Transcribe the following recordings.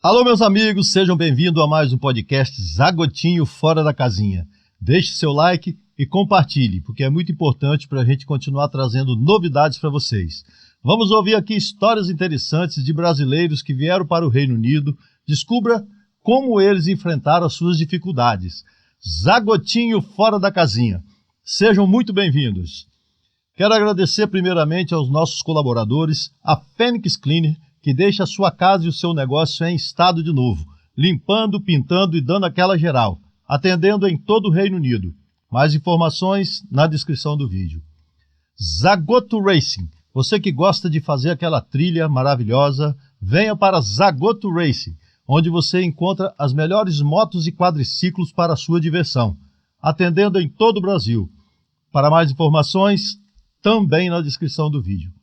Alô, meus amigos, sejam bem-vindos a mais um podcast Zagotinho Fora da Casinha. Deixe seu like e compartilhe, porque é muito importante para a gente continuar trazendo novidades para vocês. Vamos ouvir aqui histórias interessantes de brasileiros que vieram para o Reino Unido. Descubra como eles enfrentaram as suas dificuldades. Zagotinho Fora da Casinha. Sejam muito bem-vindos. Quero agradecer primeiramente aos nossos colaboradores, a Fênix Cleaner, que deixa a sua casa e o seu negócio em estado de novo, limpando, pintando e dando aquela geral, atendendo em todo o Reino Unido. Mais informações na descrição do vídeo. Zagoto Racing. Você que gosta de fazer aquela trilha maravilhosa, venha para Zagoto Racing, onde você encontra as melhores motos e quadriciclos para a sua diversão, atendendo em todo o Brasil. Para mais informações, também na descrição do vídeo.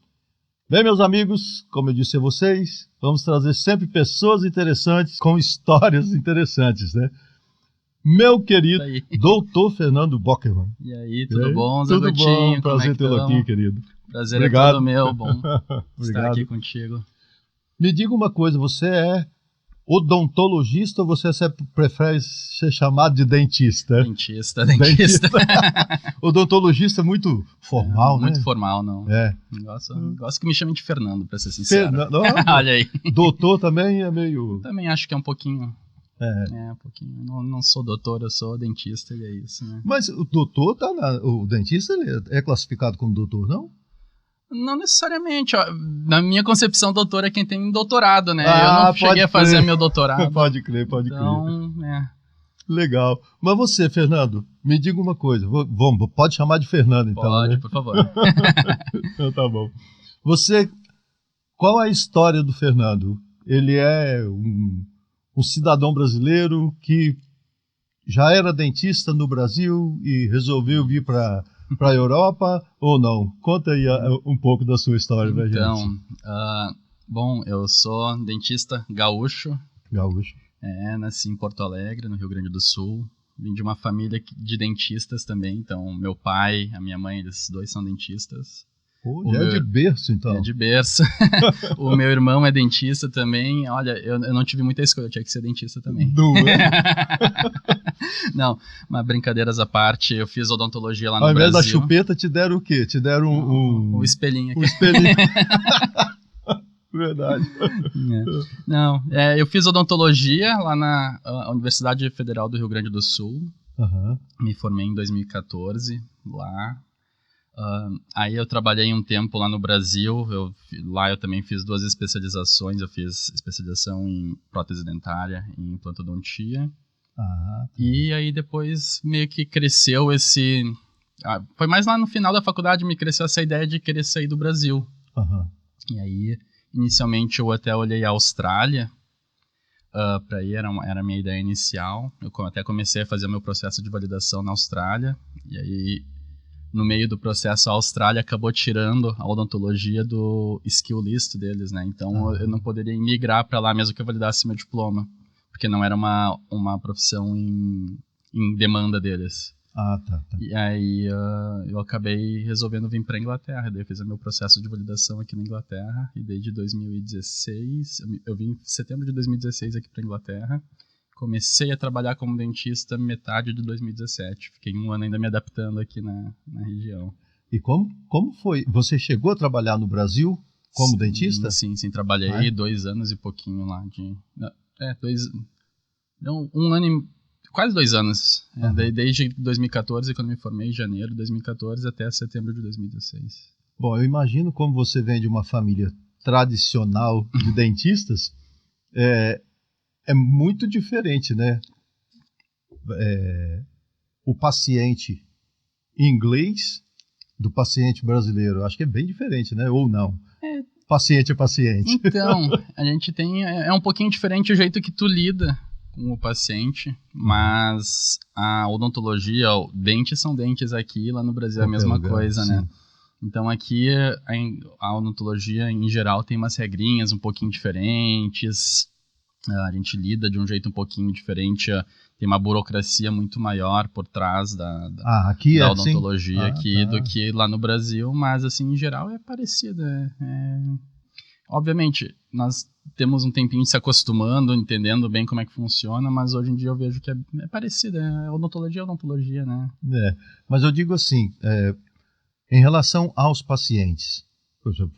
Bem, meus amigos, como eu disse a vocês, vamos trazer sempre pessoas interessantes com histórias interessantes, né? Meu querido Dr. Fernando Bockerman. E aí, tudo bom, Zagotinho? Tudo bom, prazer tê-lo aqui, querido. Prazer Obrigado. É todo meu, bom estar aqui contigo. Me diga uma coisa, você é odontologista ou você prefere ser chamado de dentista? Dentista. Odontologista é muito formal, né? Muito formal, não. É. Gosto que me chamem de Fernando, pra ser sincero. Olha aí. Doutor também é meio... Também acho que é um pouquinho... um pouquinho. Não sou doutor, eu sou dentista e é isso, né? Mas o doutor o dentista ele é classificado como doutor, não? Não necessariamente. Ó. Na minha concepção, doutor é quem tem doutorado, né? Eu não cheguei a fazer meu doutorado. Pode crer. Legal. Mas você, Fernando, me diga uma coisa. Pode chamar de Fernando, então. Pode, né? por favor. Então tá bom. Qual é a história do Fernando? Ele é um cidadão brasileiro que já era dentista no Brasil e resolveu vir para a Europa ou não? Conta aí um pouco da sua história pra gente. Então, bom, eu sou dentista gaúcho. Gaúcho. Nasci em Porto Alegre, no Rio Grande do Sul. Vim de uma família de dentistas também, então meu pai, a minha mãe, eles dois são dentistas. Já é de berço, então. É de berço. O meu irmão é dentista também. Olha, eu não tive muita escolha, eu tinha que ser dentista também. Não, mas brincadeiras à parte, eu fiz odontologia lá no Brasil. Ao invés da chupeta, te deram o quê? Te deram um espelhinho aqui. Um espelhinho. Verdade. Não, eu fiz odontologia lá na Universidade Federal do Rio Grande do Sul. Uhum. Me formei em 2014 lá. Aí eu trabalhei um tempo lá no Brasil. Lá eu também fiz 2 especializações. Eu fiz especialização em prótese dentária e em implantodontia. E aí depois meio que cresceu esse... foi mais lá no final da faculdade me cresceu essa ideia de querer sair do Brasil. Uhum. E aí, inicialmente, eu até olhei a Austrália para ir, era a minha ideia inicial. Eu até comecei a fazer meu processo de validação na Austrália. E aí, no meio do processo, a Austrália acabou tirando a odontologia do skill list deles, né? Então, eu não poderia migrar para lá mesmo que eu validasse meu diploma. Porque não era uma profissão em demanda deles. Tá. E aí eu acabei resolvendo vir para a Inglaterra. Daí eu fiz o meu processo de validação aqui na Inglaterra. E desde 2016, eu vim em setembro de 2016 aqui para a Inglaterra. Comecei a trabalhar como dentista metade de 2017. Fiquei 1 ano ainda me adaptando aqui na região. E como foi? Você chegou a trabalhar no Brasil como dentista? Sim, trabalhei 2 anos e pouquinho lá. 1 ano e... Quase 2 anos. Desde 2014, quando me formei, em janeiro de 2014, até setembro de 2016. Bom, eu imagino como você vem de uma família tradicional de dentistas, é muito diferente, né? O paciente inglês do paciente brasileiro. Acho que é bem diferente, né? Ou não? Paciente é paciente. Então, a gente tem... É um pouquinho diferente o jeito que tu lida com o paciente, mas a odontologia, dentes são dentes aqui, lá no Brasil é a mesma coisa, né? Então aqui a odontologia em geral tem umas regrinhas um pouquinho diferentes, a gente lida de um jeito um pouquinho diferente, tem uma burocracia muito maior por trás da odontologia aqui do que lá no Brasil, mas assim, em geral é parecida. Obviamente, nós temos um tempinho de se acostumando, entendendo bem como é que funciona, mas hoje em dia eu vejo que é parecido, odontologia, né? Mas eu digo assim, em relação aos pacientes, por exemplo,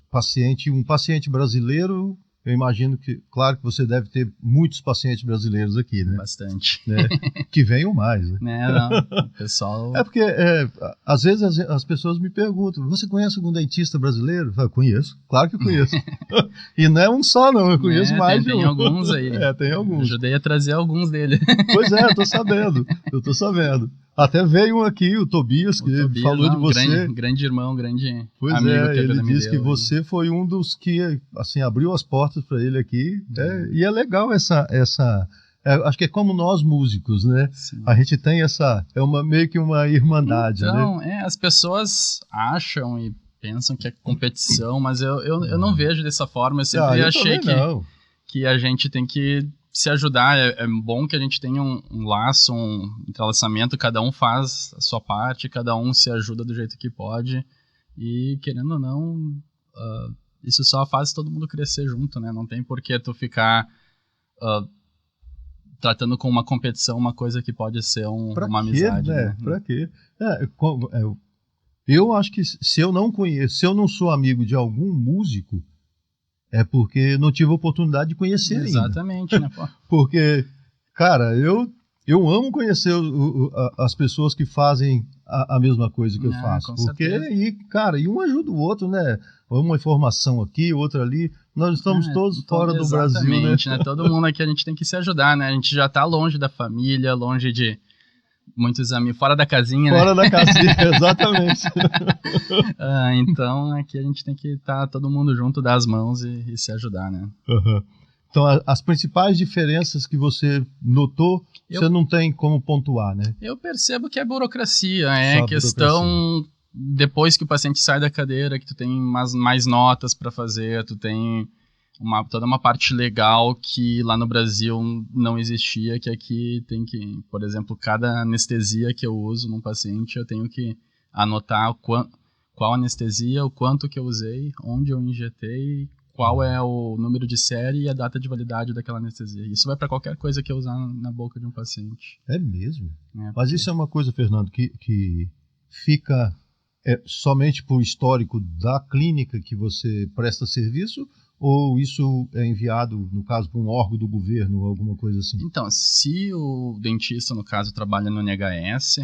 um paciente brasileiro, eu imagino que, claro que você deve ter muitos pacientes brasileiros aqui, né? Bastante. Que venham mais, né? Não, o pessoal... Porque, às vezes, as pessoas me perguntam, você conhece algum dentista brasileiro? Eu falo, conheço, claro que eu conheço. E não é um só, não, eu conheço mais de um. Tem alguns aí. Tem alguns. Eu ajudei a trazer alguns dele. Pois é, eu tô sabendo. Até veio um aqui, o Tobias, que falou de você. Grande irmão, grande pois amigo. Ele disse que você foi um dos que, assim, abriu as portas para ele aqui. E é legal essa acho que é como nós músicos, né? Sim. A gente tem meio que uma irmandade, então, né? As pessoas acham e pensam que é competição, mas eu não vejo dessa forma. Eu sempre achei que a gente tem que se ajudar. É bom que a gente tenha um laço, um entrelaçamento, cada um faz a sua parte, cada um se ajuda do jeito que pode, e querendo ou não, isso só faz todo mundo crescer junto, né? Não tem por que tu ficar tratando com uma competição uma coisa que pode ser uma amizade, né? Pra quê? Eu acho que se eu não sou amigo de algum músico, é porque não tive a oportunidade de conhecer ainda. Exatamente, né? Porque, cara, eu amo conhecer as pessoas que fazem a mesma coisa que eu faço. Porque, e um ajuda o outro, né? Uma informação aqui, outra ali. Nós estamos todos fora do Brasil, né? Exatamente, né? Todo mundo aqui, a gente tem que se ajudar, né? A gente já tá longe da família, longe de muitos amigos, fora da casinha, né? Fora da casinha, exatamente. Então, aqui a gente tem que estar todo mundo junto, dar as mãos e se ajudar, né? Uhum. Então, as principais diferenças que você notou, você não tem como pontuar, né? Eu percebo que é burocracia, questão... Depois que o paciente sai da cadeira, que tu tem mais notas para fazer, tu tem toda uma parte legal que lá no Brasil não existia, que aqui tem que, por exemplo, cada anestesia que eu uso num paciente, eu tenho que anotar qual anestesia, o quanto que eu usei, onde eu injetei, qual é o número de série e a data de validade daquela anestesia. Isso vai para qualquer coisa que eu usar na boca de um paciente. É mesmo? Mas isso é uma coisa, Fernando, que fica somente por histórico da clínica que você presta serviço, ou isso é enviado, no caso, para um órgão do governo ou alguma coisa assim? Então, se o dentista, no caso, trabalha no NHS,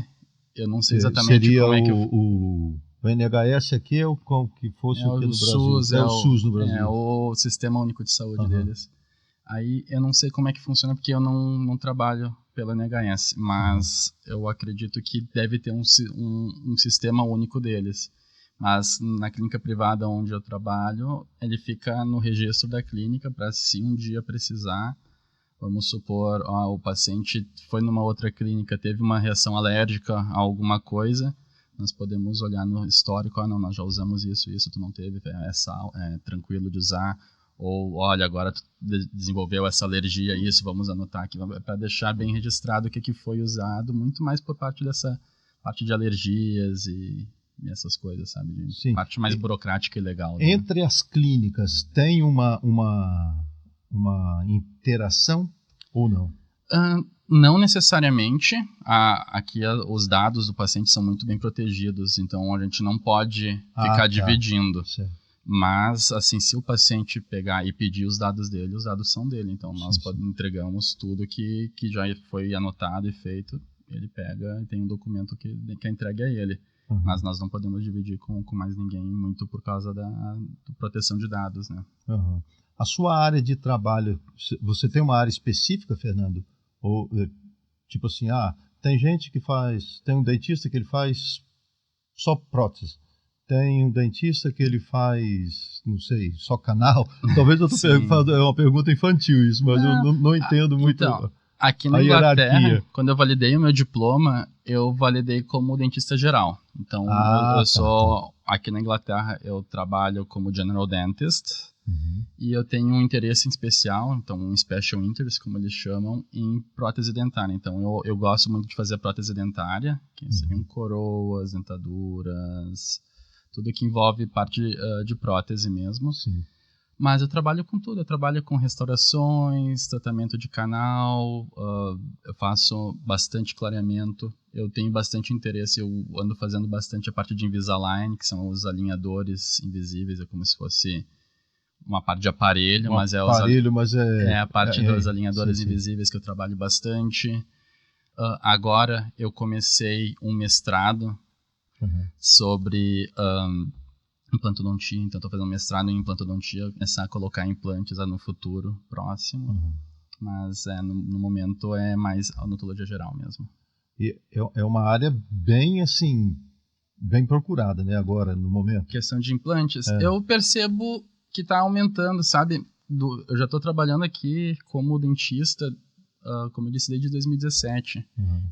eu não sei exatamente seria como é que... O NHS aqui é como que fosse o que no Brasil? SUS, o SUS no Brasil. É o Sistema Único de Saúde deles. Aí eu não sei como é que funciona, porque eu não trabalho pelo NHS, mas eu acredito que deve ter um sistema único deles. Mas na clínica privada onde eu trabalho, ele fica no registro da clínica para, se um dia precisar, vamos supor, o paciente foi numa outra clínica, teve uma reação alérgica a alguma coisa, nós podemos olhar no histórico, não, nós já usamos isso tu não teve, é tranquilo de usar. Ou, olha, agora tu desenvolveu essa alergia a isso, vamos anotar aqui, para deixar bem registrado o que foi usado, muito mais por parte dessa parte de alergias e essas coisas, sabe? Sim. Parte mais burocrática e legal. Né? Entre as clínicas, tem uma interação ou não? Não necessariamente. Aqui os dados do paciente são muito bem protegidos, então a gente não pode ficar dividindo. Certo. Mas, assim, se o paciente pegar e pedir os dados dele, os dados são dele. Então, nós entregamos tudo que já foi anotado e feito. Ele pega e tem um documento que a entrega é ele. Mas nós não podemos dividir com mais ninguém, muito por causa da proteção de dados, né? A sua área de trabalho, você tem uma área específica, Fernando? Ou, tipo assim, tem gente que tem um dentista que ele faz só prótese. Tem um dentista que ele faz, não sei, só canal. Talvez eu estou perguntando, é uma pergunta infantil isso, mas eu não entendo muito. Então, aqui na Inglaterra, quando eu validei o meu diploma, eu validei como dentista geral. Então, eu sou, aqui na Inglaterra, eu trabalho como General Dentist, e eu tenho um interesse em especial, então um Special Interest, como eles chamam, em prótese dentária. Então, eu gosto muito de fazer prótese dentária, que seriam coroas, dentaduras... Tudo que envolve parte de prótese mesmo. Sim. Mas eu trabalho com tudo, eu trabalho com restaurações, tratamento de canal, eu faço bastante clareamento, eu tenho bastante interesse, eu ando fazendo bastante a parte de Invisalign, que são os alinhadores invisíveis, é como se fosse uma parte de aparelho, mas é a parte dos alinhadores invisíveis que eu trabalho bastante. Agora eu comecei um mestrado sobre implantodontia, então estou fazendo mestrado em implantodontia, começar a colocar implantes no futuro próximo, mas no momento é mais odontologia geral mesmo. E é uma área bem assim, bem procurada, né, agora, no momento. Questão de implantes, eu percebo que está aumentando, sabe? Eu já estou trabalhando aqui como dentista, como eu disse, desde 2017.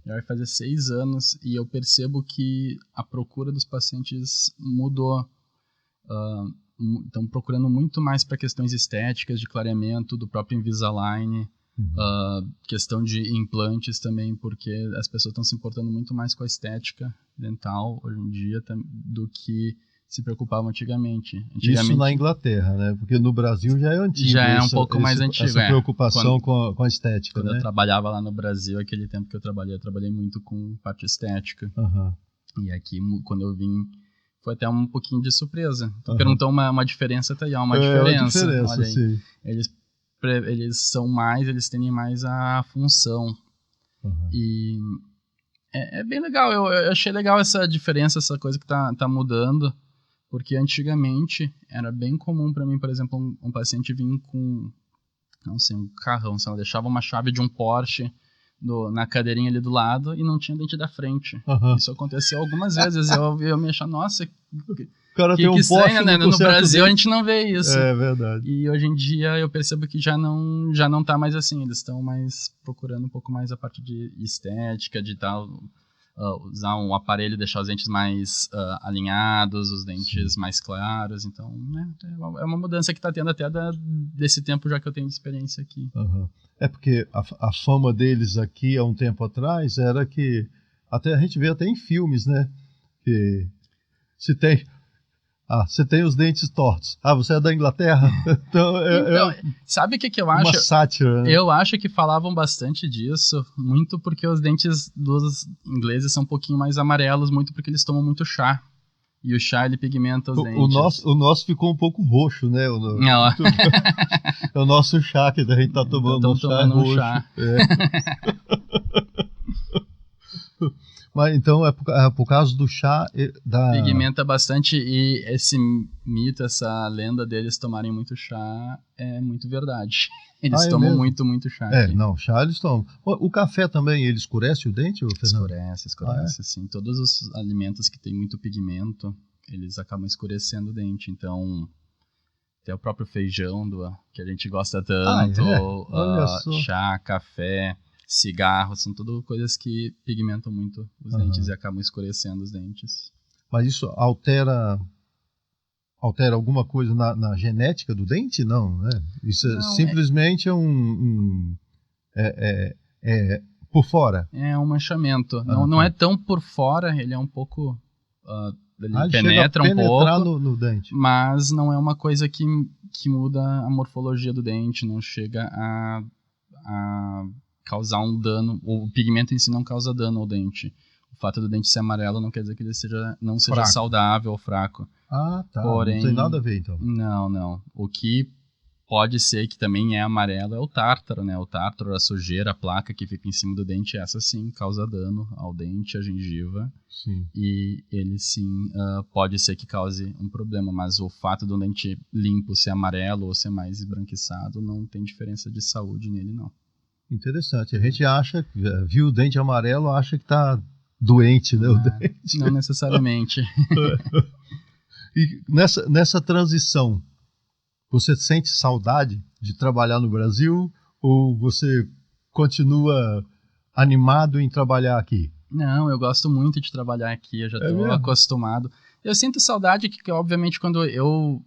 Já vai fazer 6 anos e eu percebo que a procura dos pacientes mudou. Estão procurando muito mais para questões estéticas, de clareamento, do próprio Invisalign, questão de implantes também, porque as pessoas estão se importando muito mais com a estética dental hoje em dia do que se preocupavam antigamente. Isso na Inglaterra, né? Porque no Brasil já é antigo. Já é um pouco mais antigo. Essa preocupação com a estética, quando né? eu trabalhava lá no Brasil, aquele tempo que eu trabalhei muito com parte estética. E aqui, quando eu vim, foi até um pouquinho de surpresa. Tu perguntou uma diferença, tá aí, uma diferença. Olha aí. Sim. Eles são mais, eles têm mais a função. E é bem legal, eu achei legal essa diferença, essa coisa que tá mudando, porque antigamente era bem comum para mim, por exemplo, um paciente vir com, não sei, um carrão, sei lá, deixava uma chave de um Porsche na cadeirinha ali do lado e não tinha dente da frente. Isso aconteceu algumas vezes, eu me achava, nossa, o cara tem um estranho, Porsche, né? No Brasil a gente não vê isso. É verdade. E hoje em dia eu percebo que já não tá mais assim, eles estão mais procurando um pouco mais a parte de estética, de tal, usar um aparelho e deixar os dentes mais alinhados, os dentes mais claros, então é uma mudança que está tendo até desse tempo já que eu tenho de experiência aqui. É porque a fama deles aqui há um tempo atrás era que, até a gente vê até em filmes, né, que você tem os dentes tortos. Você é da Inglaterra? Então, sabe o que eu acho? Uma sátira, né? Eu acho que falavam bastante disso, muito porque os dentes dos ingleses são um pouquinho mais amarelos, muito porque eles tomam muito chá. E o chá, ele pigmenta os dentes. O nosso ficou um pouco roxo, né? É o nosso chá que a gente tá tomando, um chá. Mas então é por causa do chá pigmenta bastante, e esse mito, essa lenda deles tomarem muito chá é muito verdade. Eles tomam muito, muito chá. Chá eles tomam. O café também, ele escurece o dente, Fernando? Escurece, sim. Todos os alimentos que têm muito pigmento, eles acabam escurecendo o dente. Então, até o próprio feijão, que a gente gosta tanto, chá, café, cigarro, são tudo coisas que pigmentam muito os dentes e acabam escurecendo os dentes. Mas isso altera alguma coisa na genética do dente? Não, né? Isso simplesmente é por fora. É um manchamento. Não é tão por fora, ele é um pouco... ele penetra um pouco, no dente. Mas não é uma coisa que muda a morfologia do dente, não chega a causar um dano. O pigmento em si não causa dano ao dente. O fato do dente ser amarelo não quer dizer que ele não seja saudável ou fraco. Porém, não tem nada a ver, então. Não. O que pode ser que também é amarelo é o tártaro, né? O tártaro, a sujeira, a placa que fica em cima do dente, essa sim causa dano ao dente, à gengiva. Sim. E ele sim pode ser que cause um problema, mas o fato do dente limpo ser amarelo ou ser mais esbranquiçado não tem diferença de saúde nele, não. Interessante. A gente viu o dente amarelo, acha que está doente, né? O dente. Não necessariamente. E nessa transição, você sente saudade de trabalhar no Brasil ou você continua animado em trabalhar aqui? Não, eu gosto muito de trabalhar aqui, eu já estou acostumado. Eu sinto saudade que, obviamente, quando eu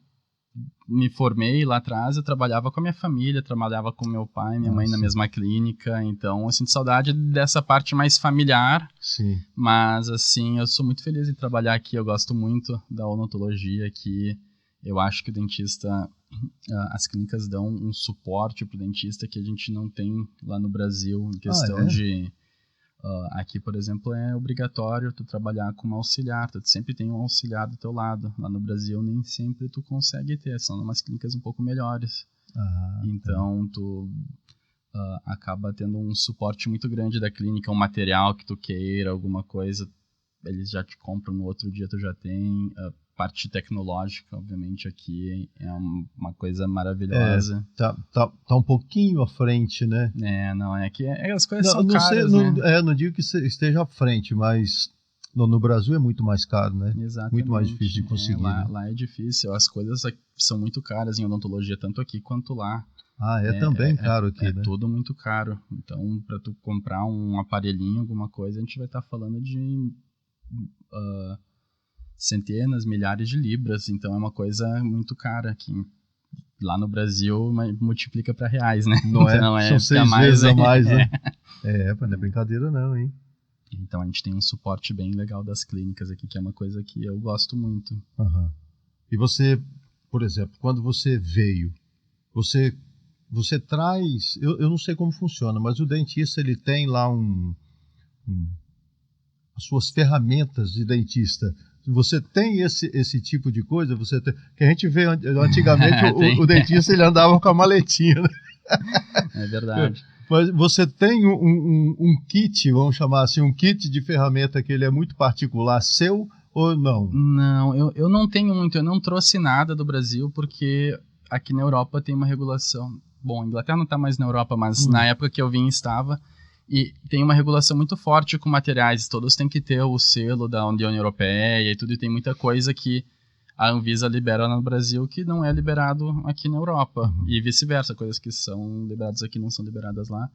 me formei lá atrás, eu trabalhava com a minha família, trabalhava com meu pai e minha mãe na mesma clínica, então eu sinto saudade dessa parte mais familiar. Sim. Mas, assim, eu sou muito feliz em trabalhar aqui, eu gosto muito da odontologia aqui. Eu acho que o dentista, as clínicas dão um suporte para o dentista que a gente não tem lá no Brasil, em questão de... aqui, por exemplo, é obrigatório tu trabalhar como auxiliar, tu sempre tem um auxiliar do teu lado. Lá no Brasil, nem sempre tu consegue ter, são umas clínicas um pouco melhores. Então, tu acaba tendo um suporte muito grande da clínica, um material que tu queira, alguma coisa, eles já te compram no outro dia, tu já tem... parte tecnológica, obviamente, aqui é uma coisa maravilhosa. Tá um pouquinho à frente, né? Não, é que as coisas são caras, né? Não digo que esteja à frente, mas no Brasil é muito mais caro, né? Exatamente. Muito mais difícil de conseguir. Lá é difícil, as coisas são muito caras em odontologia, tanto aqui quanto lá. Também caro aqui, né? É tudo muito caro. Então, para tu comprar um aparelhinho, alguma coisa, a gente vai estar falando de... centenas, milhares de libras, então é uma coisa muito cara que lá no Brasil multiplica para reais, né? Não então, são 6 vezes a mais, né? Não é brincadeira não, hein? Então a gente tem um suporte bem legal das clínicas aqui, que é uma coisa que eu gosto muito. E você, por exemplo, quando você veio, você traz, eu não sei como funciona, mas o dentista ele tem lá as suas ferramentas de dentista. Você tem esse tipo de coisa? Que a gente vê antigamente o dentista ele andava com a maletinha, né? É verdade. Mas você tem um kit, vamos chamar assim, um kit de ferramenta que ele é muito particular seu ou não? Não, eu não tenho muito, eu não trouxe nada do Brasil porque aqui na Europa tem uma regulação. Bom, a Inglaterra não está mais na Europa, mas na época que eu vim estava. E tem uma regulação muito forte com materiais, todos têm que ter o selo da União Europeia e tudo, e tem muita coisa que a Anvisa libera no Brasil que não é liberado aqui na Europa, e vice-versa, coisas que são liberadas aqui não são liberadas lá.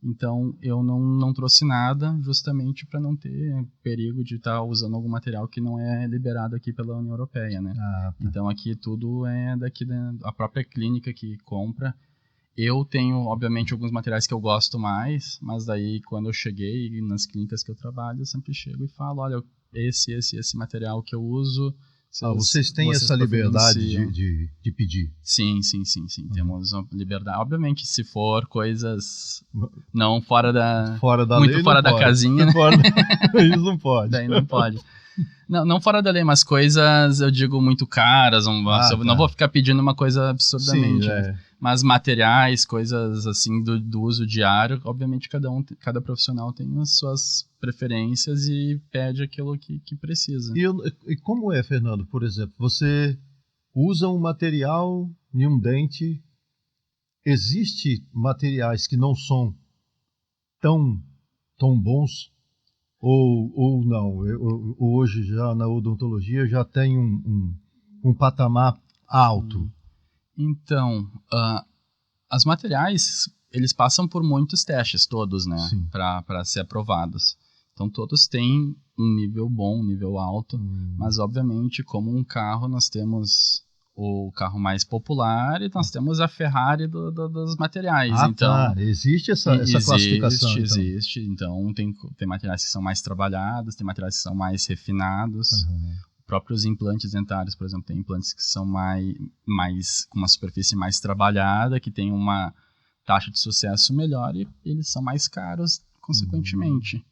Então eu não trouxe nada justamente para não ter perigo de estar usando algum material que não é liberado aqui pela União Europeia, né? Então aqui tudo é daqui a própria clínica que compra. Eu tenho, obviamente, alguns materiais que eu gosto mais, mas daí, quando eu cheguei nas clínicas que eu trabalho, eu sempre chego e falo, olha, esse material que eu uso... Vocês têm essa liberdade de pedir? Sim. Temos uma liberdade. Obviamente, se for coisas não fora da muito lei, fora da casinha, né? Isso não pode. Daí não pode. Não fora da lei, mas coisas, eu digo, muito caras. Não vou ficar pedindo uma coisa absurdamente. Sim, mas materiais, coisas assim do uso diário, obviamente cada profissional tem as suas preferências e pede aquilo que precisa. E como é, Fernando, por exemplo, você usa um material em um dente, existe materiais que não são tão bons ou não? Hoje já na odontologia já tem um patamar alto. Então, os materiais, eles passam por muitos testes, todos, né? Para ser aprovados. Então, todos têm um nível bom, um nível alto. Mas, obviamente, como um carro, nós temos o carro mais popular e nós temos a Ferrari dos materiais. Então, existe essa classificação? Existe. Então, tem materiais que são mais trabalhados, tem materiais que são mais refinados. Próprios implantes dentários, por exemplo, tem implantes que são mais com uma superfície mais trabalhada, que tem uma taxa de sucesso melhor e eles são mais caros, consequentemente.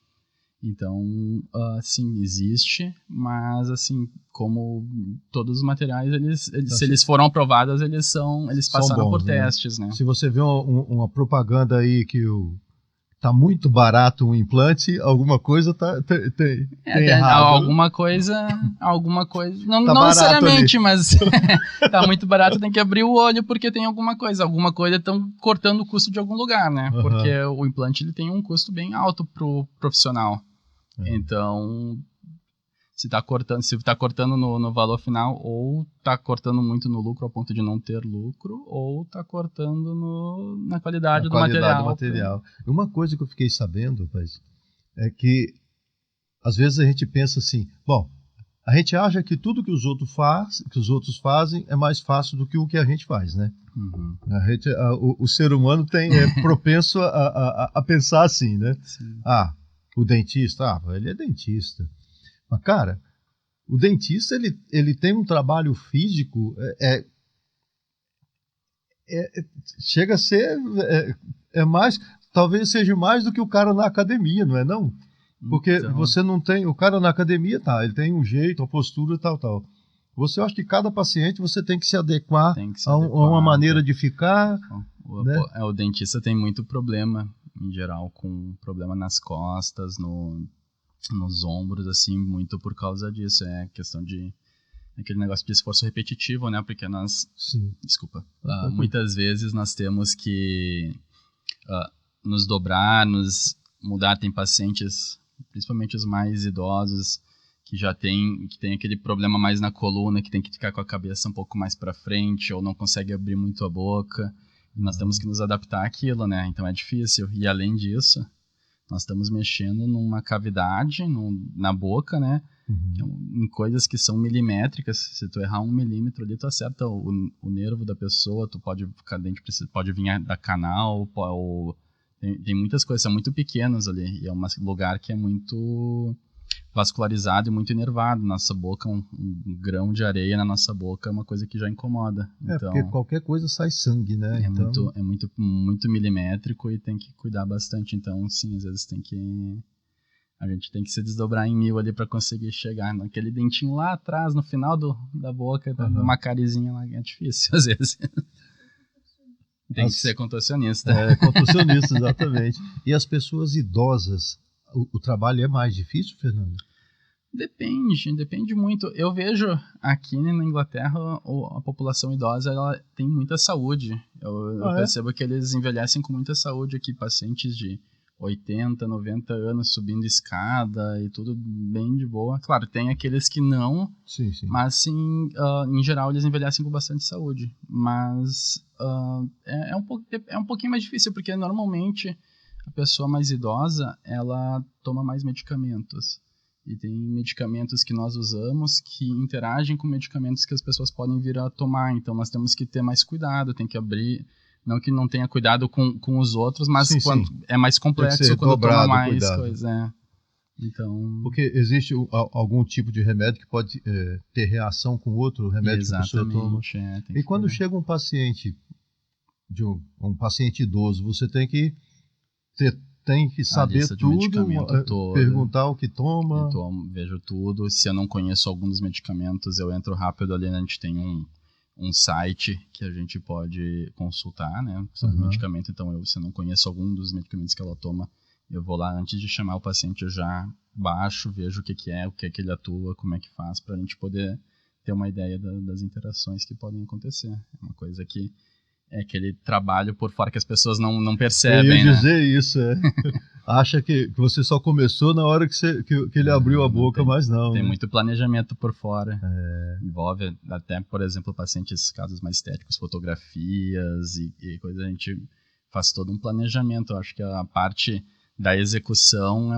Então, sim, existe, mas assim, como todos os materiais, se eles foram aprovados, eles passaram por testes, né? Se você vê uma propaganda aí que tá muito barato um implante, alguma coisa tem errado. Alguma coisa, não necessariamente, mas tá muito barato, tem que abrir o olho porque tem alguma coisa estão cortando o custo de algum lugar, né? Porque o implante ele tem um custo bem alto pro profissional. Então, se tá cortando no valor final, ou tá cortando muito no lucro ao ponto de não ter lucro, ou tá cortando na qualidade do material. Uma coisa que eu fiquei sabendo, rapaz, é que às vezes a gente pensa assim, bom, a gente acha que tudo que os outros fazem é mais fácil do que o que a gente faz, né? O ser humano é propenso a pensar assim, né? Sim. O dentista, ele é dentista. Mas, cara, o dentista, ele tem um trabalho físico, chega a ser, mais, talvez seja mais do que o cara na academia, não é não? Porque Então, você não tem, o cara na academia, ele tem um jeito, a postura, tal. Você acha que cada paciente você tem que se adequar, a uma maneira de ficar, né? O dentista tem muito problema, em geral, com problema nas costas, nos ombros, assim, muito por causa disso. É questão de aquele negócio de esforço repetitivo, né? Porque nós, Sim. desculpa, muitas vezes nós temos que nos dobrar, nos mudar. Tem pacientes, principalmente os mais idosos, que tem aquele problema mais na coluna, que tem que ficar com a cabeça um pouco mais para frente, ou não consegue abrir muito a boca. E nós temos que nos adaptar àquilo, né? Então é difícil. E além disso, nós estamos mexendo numa cavidade na boca, né? Em coisas que são milimétricas. Se tu errar 1 milímetro ali, tu acerta o nervo da pessoa, tu pode ficar dente, pode vir da canal, tem muitas coisas, são muito pequenas ali. E é um lugar que é muito vascularizado e muito enervado. Nossa boca, um grão de areia na nossa boca é uma coisa que já incomoda. Então, porque qualquer coisa sai sangue, né? É muito milimétrico e tem que cuidar bastante. Então, sim, às vezes a gente tem que se desdobrar em 1000 ali para conseguir chegar naquele dentinho lá atrás, no final da boca, uma carizinha lá, é difícil às vezes. Tem que ser contorcionista. Contorcionista, exatamente. E as pessoas idosas, o trabalho é mais difícil, Fernando? Depende muito. Eu vejo aqui na Inglaterra a população idosa ela tem muita saúde. Eu percebo que eles envelhecem com muita saúde aqui, pacientes de 80, 90 anos subindo escada e tudo bem de boa. Claro, tem aqueles que não, sim. Mas sim, em geral eles envelhecem com bastante saúde. Mas é um pouquinho mais difícil, porque normalmente a pessoa mais idosa, ela toma mais medicamentos. E tem medicamentos que nós usamos que interagem com medicamentos que as pessoas podem vir a tomar. Então nós temos que ter mais cuidado, tem que abrir. Não que não tenha cuidado com os outros, mas sim. É mais complexo quando toma mais coisa. Então... Porque existe algum tipo de remédio que pode ter reação com outro remédio que a pessoa toma. E quando chega um paciente, um paciente idoso, você tem que saber tudo, perguntar o que toma. Vejo tudo. Se eu não conheço algum dos medicamentos, eu entro rápido ali, né? A gente tem um site que a gente pode consultar, né? Sobre o medicamento. Então, se eu não conheço algum dos medicamentos que ela toma, eu vou lá, antes de chamar o paciente, eu já baixo, vejo o que é, o que ele atua, como é que faz, para a gente poder ter uma ideia das interações que podem acontecer. É uma coisa que é aquele trabalho por fora que as pessoas não percebem, eu ia dizer isso, Acha que você só começou na hora que ele abriu a boca, mas não. Tem muito planejamento por fora. Envolve até, por exemplo, pacientes, casos mais estéticos, fotografias e coisas, a gente faz todo um planejamento. Eu acho que a parte da execução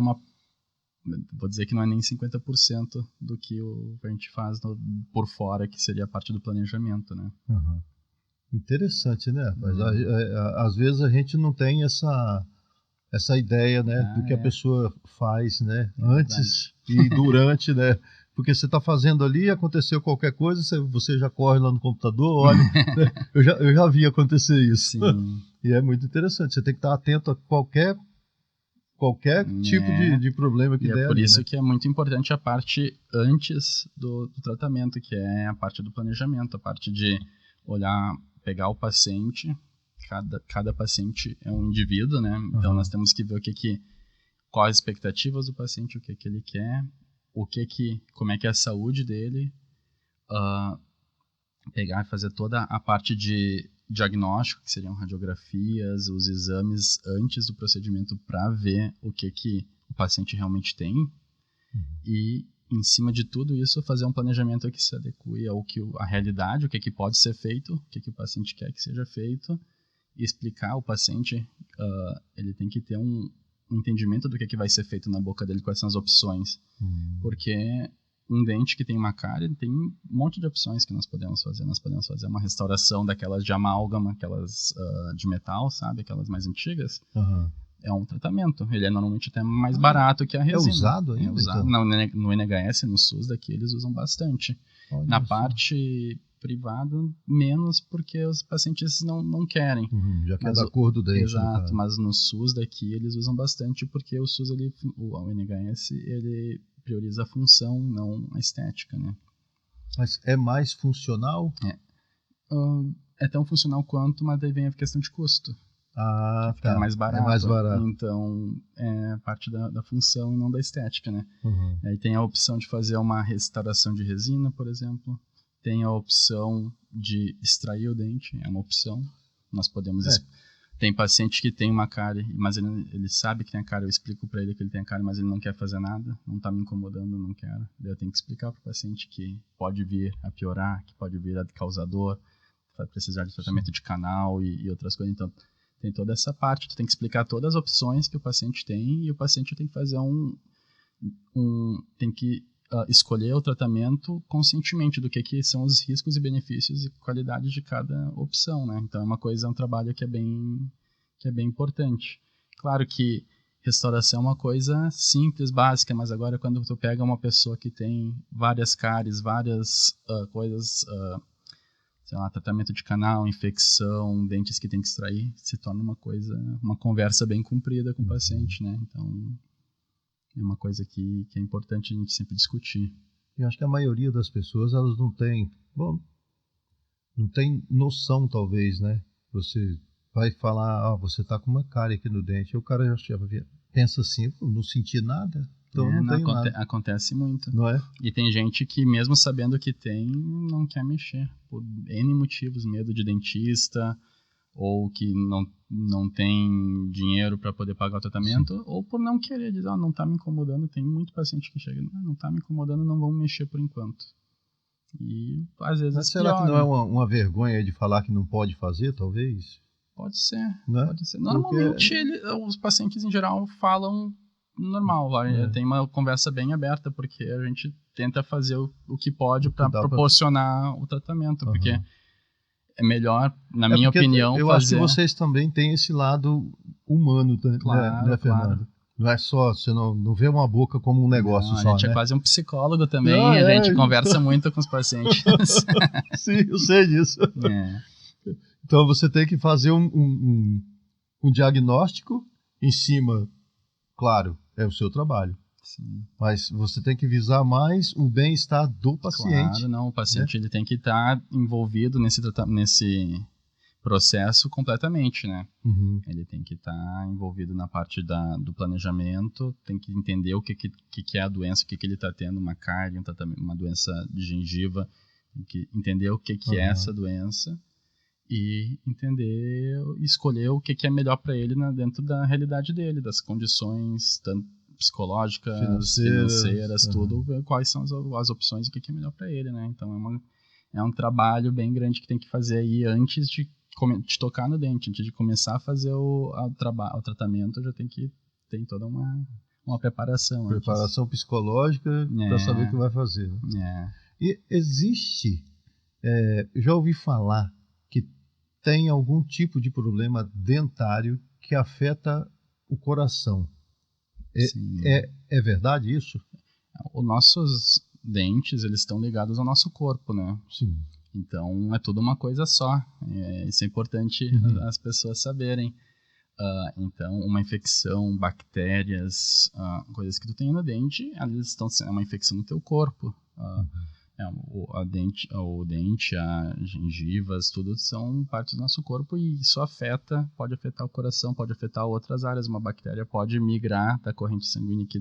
vou dizer que não é nem 50% do que a gente faz por fora, que seria a parte do planejamento, né? Interessante, né? Mas às vezes a gente não tem essa ideia, né, do que a pessoa faz, né, antes e durante, né? Porque você está fazendo ali, aconteceu qualquer coisa, você já corre lá no computador, olha, né? eu já vi acontecer isso. Sim. E é muito interessante, você tem que estar atento a qualquer tipo de problema que der. É por isso, né? que é muito importante a parte antes do tratamento, que é a parte do planejamento, a parte de olhar, pegar o paciente, cada paciente é um indivíduo, né? Então nós temos que ver quais as expectativas do paciente, o que ele quer, como é que é a saúde dele, pegar e fazer toda a parte de diagnóstico, que seriam radiografias, os exames antes do procedimento, para ver o que o paciente realmente tem, e em cima de tudo isso fazer um planejamento que se adeque à realidade, o que pode ser feito, o que o paciente quer que seja feito, e explicar ao paciente, ele tem que ter um entendimento do que vai ser feito na boca dele, quais são as opções, porque um dente que tem uma cárie, tem um monte de opções que nós podemos fazer. Nós podemos fazer uma restauração daquelas de amálgama, aquelas de metal, sabe? Aquelas mais antigas. é um tratamento. Ele é normalmente até mais barato que a resina. É usado ainda? É usado. Então? No NHS, no SUS daqui, eles usam bastante. Olha Na só. parte privada, menos porque os pacientes não querem. Já que é Mas da cor do dente. no Exato, caso. mas no SUS daqui eles usam bastante porque o SUS, o NHS, ele prioriza a função, não a estética, né? Mas é mais funcional? É tão funcional quanto, mas daí vem a questão de custo. Ah, Fica tá. mais barato. É mais barato. Então, é parte da função e não da estética, né? Uhum. Aí tem a opção de fazer uma restauração de resina, por exemplo. Tem a opção de extrair o dente, é uma opção. Nós podemos... Tem paciente que tem uma cárie, mas ele sabe que tem a cárie, eu explico para ele que ele tem a cárie, mas ele não quer fazer nada, não tá me incomodando, não quero. Daí eu tenho que explicar pro paciente que pode vir a piorar, que pode vir a causar dor, vai precisar de tratamento de canal e outras coisas. Então, tem toda essa parte, tu tem que explicar todas as opções que o paciente tem e o paciente tem que fazer tem que escolher o tratamento conscientemente do que são os riscos e benefícios e qualidade de cada opção, né? Então é um trabalho que é bem importante. Claro que restauração é uma coisa simples, básica, mas agora quando tu pega uma pessoa que tem várias cáries, várias coisas, sei lá, tratamento de canal, infecção, dentes que tem que extrair, se torna uma conversa bem comprida com o paciente, né? Então é uma coisa que é importante a gente sempre discutir. Eu acho que a maioria das pessoas, elas não tem noção, talvez, né? Você vai falar, você tá com uma cárie aqui no dente, e o cara já pensa assim, eu não senti nada, então não tenho nada. Acontece muito. Não é? E tem gente que, mesmo sabendo que tem, não quer mexer, por N motivos, medo de dentista, ou que não tem dinheiro para poder pagar o tratamento, ou por não querer, dizer, não tá me incomodando. Tem muito paciente que chega, não tá me incomodando, não vamos mexer por enquanto. E às vezes Mas será que não é uma vergonha de falar que não pode fazer, talvez? Pode ser, Né? pode ser. Normalmente os pacientes em geral falam normal, tem uma conversa bem aberta, porque a gente tenta fazer o que pode para proporcionar o tratamento, porque é melhor, na minha opinião, eu acho que vocês também têm esse lado humano, né, Fernando? Claro. Não é só, você não vê uma boca como um negócio só, A gente né? é quase um psicólogo também, a gente conversa muito com os pacientes. Sim, eu sei disso. Então você tem que fazer um diagnóstico em cima, claro, é o seu trabalho. Sim. Mas você tem que visar mais o bem-estar do paciente. Claro, não, o paciente ele tem que estar envolvido nesse processo completamente, né? Ele tem que estar envolvido na parte do planejamento, tem que entender o que é a doença, o que ele está tendo, uma cárie, uma doença de gengiva, tem que entender o que é essa doença e escolher o que é melhor para ele dentro da realidade dele, das condições psicológicas, financeiras, tudo, quais são as opções e o que é melhor para ele, né? Então é um trabalho bem grande que tem que fazer aí antes de tocar no dente, antes de começar a fazer o tratamento, já tem toda uma preparação. Preparação psicológica para saber o que vai fazer. E existe, já ouvi falar que tem algum tipo de problema dentário que afeta o coração. É verdade isso? Os nossos dentes, eles estão ligados ao nosso corpo, né? Sim. Então, é tudo uma coisa só. Isso é importante as pessoas saberem. Então, uma infecção, bactérias, coisas que tu tem no dente, elas é uma infecção no teu corpo. O dente, as gengivas, tudo são partes do nosso corpo e isso pode afetar o coração, pode afetar outras áreas. Uma bactéria pode migrar da corrente sanguínea aqui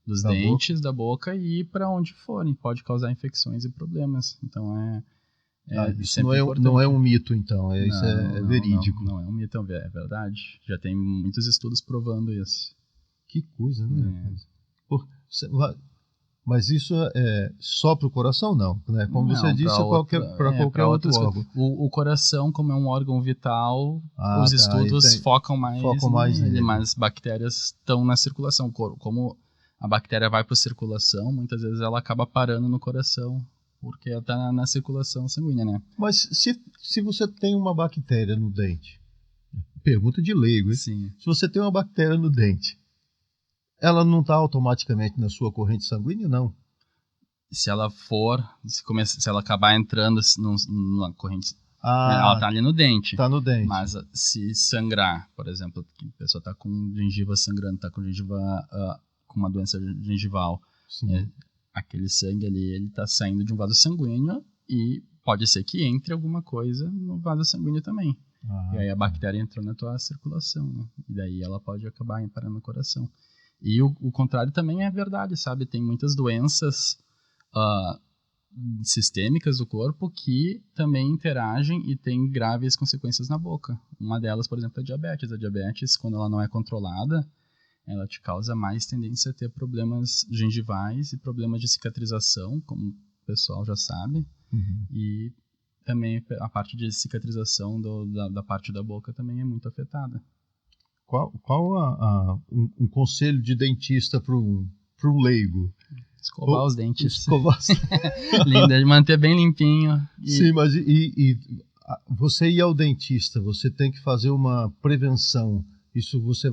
dos dentes, da boca e ir para onde forem. Pode causar infecções e problemas. Então isso não é um mito, então. Isso é verídico. Não é um mito, é verdade. Já tem muitos estudos provando isso. Que coisa, né? Mas isso é só para o coração, não? Né? Como você disse, para qualquer outro órgão. O coração, como é um órgão vital, os estudos focam mais nele, mas bactérias estão na circulação. Como a bactéria vai para a circulação, muitas vezes ela acaba parando no coração, porque ela está na circulação sanguínea, né? Mas se você tem uma bactéria no dente, pergunta de leigo, hein? Sim. Se você tem uma bactéria no dente, ela não está automaticamente na sua corrente sanguínea, não? Se ela for, se ela acabar entrando numa corrente, ela tá ali no dente. Tá no dente. Mas se sangrar, por exemplo, a pessoa tá com gengiva sangrando, tá com gengiva com uma doença gengival, aquele sangue ali, ele tá saindo de um vaso sanguíneo e pode ser que entre alguma coisa no vaso sanguíneo também. E aí a bactéria entrou na tua circulação, né? E daí ela pode acabar parando no coração. E o contrário também é verdade, sabe? Tem muitas doenças sistêmicas do corpo que também interagem e têm graves consequências na boca. Uma delas, por exemplo, é a diabetes. A diabetes, quando ela não é controlada, ela te causa mais tendência a ter problemas gengivais e problemas de cicatrização, como o pessoal já sabe. E também a parte de cicatrização da parte da boca também é muito afetada. Qual um conselho de dentista para um leigo? Escovar os dentes. Linda, manter bem limpinho. Sim, mas você ir ao dentista, você tem que fazer uma prevenção. Isso você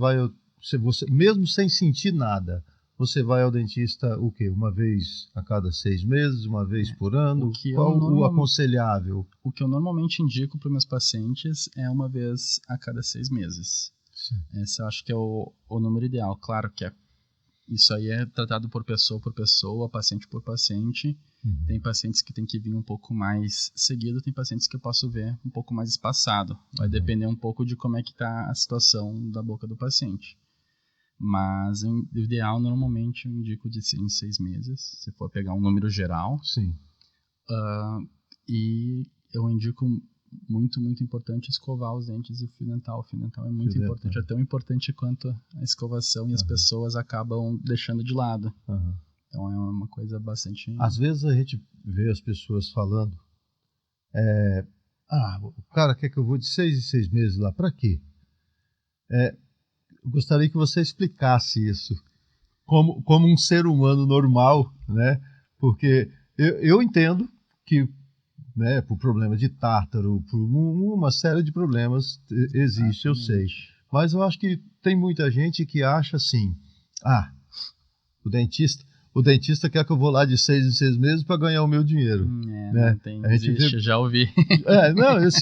mesmo sem sentir nada, você vai ao dentista o quê? Uma vez a cada 6 meses, uma vez por ano? Qual o aconselhável? O que eu normalmente indico para os meus pacientes é uma vez a cada 6 meses. Sim. Esse eu acho que é o número ideal. Claro que isso aí é tratado por pessoa, paciente por paciente. Tem pacientes que tem que vir um pouco mais seguido, tem pacientes que eu posso ver um pouco mais espaçado. Vai depender um pouco de como é que está a situação da boca do paciente. Mas o ideal, normalmente, eu indico de 6 meses, se for pegar um número geral. Sim. E eu indico muito, muito importante escovar os dentes e o fio dental. O fio dental é muito importante, é tão importante quanto a escovação e as pessoas acabam deixando de lado. Então é uma coisa bastante... Às vezes a gente vê as pessoas falando, o cara quer que eu vou de 6 em 6 meses lá, para quê? Eu gostaria que você explicasse isso como um ser humano normal, né? Porque eu entendo que, né, por problema de tártaro, por uma série de problemas existe, eu sei. Mas eu acho que tem muita gente que acha assim, o dentista quer que eu vou lá de 6 em 6 meses para ganhar o meu dinheiro. Né? Não tem, já ouvi.